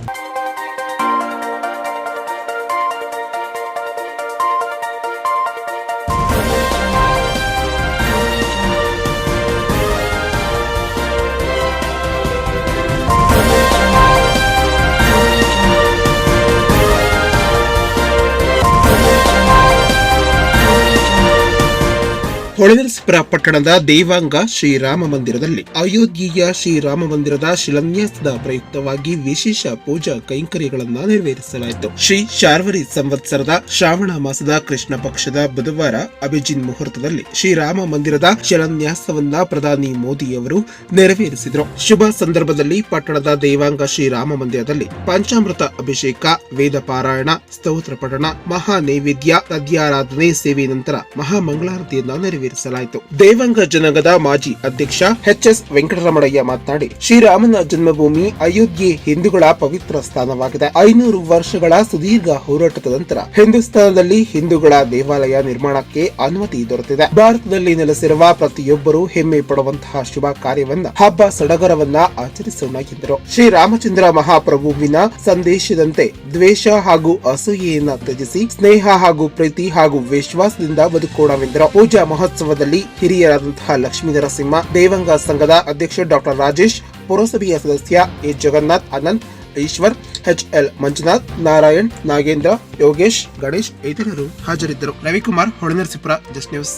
ಹೊಳೆನರಸೀಪುರ ಪಟ್ಟಣದ ದೇವಾಂಗ ಶ್ರೀರಾಮ ಮಂದಿರದಲ್ಲಿ ಅಯೋಧ್ಯೆಯ ಶ್ರೀರಾಮ ಮಂದಿರದ ಶಿಲಾನ್ಯಾಸದ ಪ್ರಯುಕ್ತವಾಗಿ ವಿಶೇಷ ಪೂಜಾ ಕೈಂಕರ್ಯಗಳನ್ನು ನೆರವೇರಿಸಲಾಯಿತು. ಶ್ರೀ ಶಾರ್ವರಿ ಸಂವತ್ಸರದ ಶ್ರಾವಣ ಮಾಸದ ಕೃಷ್ಣ ಪಕ್ಷದ ಬುಧವಾರ ಅಭಿಜಿನ್ ಮುಹೂರ್ತದಲ್ಲಿ ಶ್ರೀರಾಮ ಮಂದಿರದ ಶಿಲಾನ್ಯಾಸವನ್ನ ಪ್ರಧಾನಿ ಮೋದಿಯವರು ನೆರವೇರಿಸಿದರು. ಶುಭ ಸಂದರ್ಭದಲ್ಲಿ ಪಟ್ಟಣದ ದೇವಾಂಗ ಶ್ರೀರಾಮ ಮಂದಿರದಲ್ಲಿ ಪಂಚಾಮೃತ ಅಭಿಷೇಕ, ವೇದ ಪಾರಾಯಣ, ಸ್ತೋತ್ರ ಪಠಣ, ಮಹಾ ನೈವೇದ್ಯ, ತದ್ಯಾರಾಧನೆ ಸೇವೆ ನಂತರ ಮಹಾಮಂಗಳಾರತಿಯನ್ನ ನೆರವೇರಿಸಲಾಯಿತು. ದೇವಾಂಗ ಜನಾಂಗದ ಮಾಜಿ ಅಧ್ಯಕ್ಷ ಎಚ್.ಎಸ್. ವೆಂಕಟರಮಣಯ್ಯ ಮಾತನಾಡಿ, ಶ್ರೀರಾಮನ ಜನ್ಮಭೂಮಿ ಅಯೋಧ್ಯೆ ಹಿಂದೂಗಳ ಪವಿತ್ರ ಸ್ಥಾನವಾಗಿದೆ. 500 ವರ್ಷಗಳ ಸುದೀರ್ಘ ಹೋರಾಟದ ನಂತರ ಹಿಂದೂಸ್ತಾನದಲ್ಲಿ ಹಿಂದೂಗಳ ದೇವಾಲಯ ನಿರ್ಮಾಣಕ್ಕೆ ಅನುಮತಿ ದೊರೆತಿದೆ. ಭಾರತದಲ್ಲಿ ನೆಲೆಸಿರುವ ಪ್ರತಿಯೊಬ್ಬರು ಹೆಮ್ಮೆ ಪಡುವಂತಹ ಶುಭ ಕಾರ್ಯವನ್ನ, ಹಬ್ಬ ಸಡಗರವನ್ನ ಆಚರಿಸೋಣ ಎಂದರು. ಶ್ರೀರಾಮಚಂದ್ರ ಮಹಾಪ್ರಭುವಿನ ಸಂದೇಶದಂತೆ ದ್ವೇಷ ಹಾಗೂ ಅಸೂಯೆಯನ್ನ ತ್ಯಜಿಸಿ ಸ್ನೇಹ ಹಾಗೂ ಪ್ರೀತಿ ಹಾಗೂ ವಿಶ್ವಾಸದಿಂದ ಬದುಕೋಣವೆಂದರು. ಪೂಜಾ ಮಹೋತ್ಸವದಲ್ಲಿ ಹಿರಿಯರಾದಂತಹ ಲಕ್ಷ್ಮೀ ನರಸಿಂಹ, ದೇವಾಂಗ ಸಂಘದ ಅಧ್ಯಕ್ಷ ಡಾಕ್ಟರ್ ರಾಜೇಶ್, ಪುರಸಭೆಯ ಸದಸ್ಯ ಎ ಜಗನ್ನಾಥ್, ಅನಂತ್, ಈಶ್ವರ್, ಎಚ್.ಎಲ್. ಮಂಜುನಾಥ್, ನಾರಾಯಣ್, ನಾಗೇಂದ್ರ, ಯೋಗೇಶ್, ಗಣೇಶ್ ಇತರರು ಹಾಜರಿದ್ದರು. Ravikumar, Holenarasipur, just news.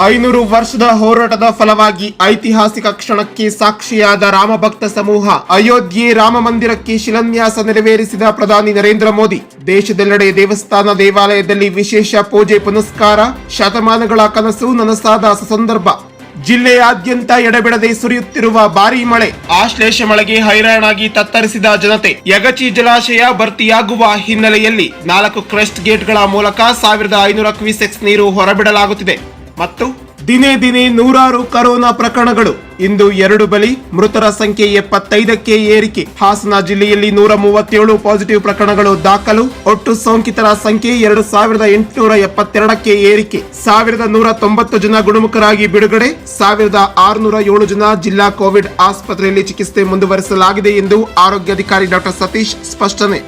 500 ವರ್ಷದ ಹೋರಾಟದ ಫಲವಾಗಿ ಐತಿಹಾಸಿಕ ಕ್ಷಣಕ್ಕೆ ಸಾಕ್ಷಿಯಾದ ರಾಮಭಕ್ತ ಸಮೂಹ ಅಯೋಧ್ಯೆ ರಾಮ ಮಂದಿರಕ್ಕೆ ಶಿಲಾನ್ಯಾಸ ನೆರವೇರಿಸಿದ ಪ್ರಧಾನಿ ನರೇಂದ್ರ ಮೋದಿ. ದೇಶದೆಲ್ಲೆಡೆ ದೇವಸ್ಥಾನ ದೇವಾಲಯದಲ್ಲಿ ವಿಶೇಷ ಪೂಜೆ ಪುನಸ್ಕಾರ, ಶತಮಾನಗಳ ಕನಸು ನನಸಾದ ಸುಸಂದರ್ಭ. ಜಿಲ್ಲೆಯಾದ್ಯಂತ ಎಡೆಬಿಡದೆ ಸುರಿಯುತ್ತಿರುವ ಭಾರೀ ಮಳೆ, ಆಶ್ಲೇಷ ಮಳೆಗೆ ಹೈರಾಣಾಗಿ ತತ್ತರಿಸಿದ ಜನತೆ. ಯಗಚಿ ಜಲಾಶಯ ಭರ್ತಿಯಾಗುವ ಹಿನ್ನೆಲೆಯಲ್ಲಿ 4 ಕ್ರೆಸ್ಟ್ ಗೇಟ್ಗಳ ಮೂಲಕ 1500 ಕ್ಯೂಸೆಕ್ಸ್ ನೀರು ಹೊರಬಿಡಲಾಗುತ್ತಿದೆ ಮತ್ತು ದಿನೇ ದಿನೇ ನೂರಾರು ಕರೋನಾ ಪ್ರಕರಣಗಳು. ಇಂದು 2 ಬಲಿ, ಮೃತರ ಸಂಖ್ಯೆ 75ಕ್ಕೆ ಏರಿಕೆ. ಹಾಸನ ಜಿಲ್ಲೆಯಲ್ಲಿ 137 ಪಾಸಿಟಿವ್ ಪ್ರಕರಣಗಳು ದಾಖಲು. ಒಟ್ಟು ಸೋಂಕಿತರ ಸಂಖ್ಯೆ 2872ಕ್ಕೆ ಏರಿಕೆ. 1190 ಜನ ಗುಣಮುಖರಾಗಿ ಬಿಡುಗಡೆ. 1607 ಜನ ಜಿಲ್ಲಾ ಕೋವಿಡ್ ಆಸ್ಪತ್ರೆಯಲ್ಲಿ ಚಿಕಿತ್ಸೆ ಮುಂದುವರಿಸಲಾಗಿದೆ ಎಂದು ಆರೋಗ್ಯಾಧಿಕಾರಿ ಡಾಕ್ಟರ್ ಸತೀಶ್ ಸ್ಪಷ್ಟನೆ.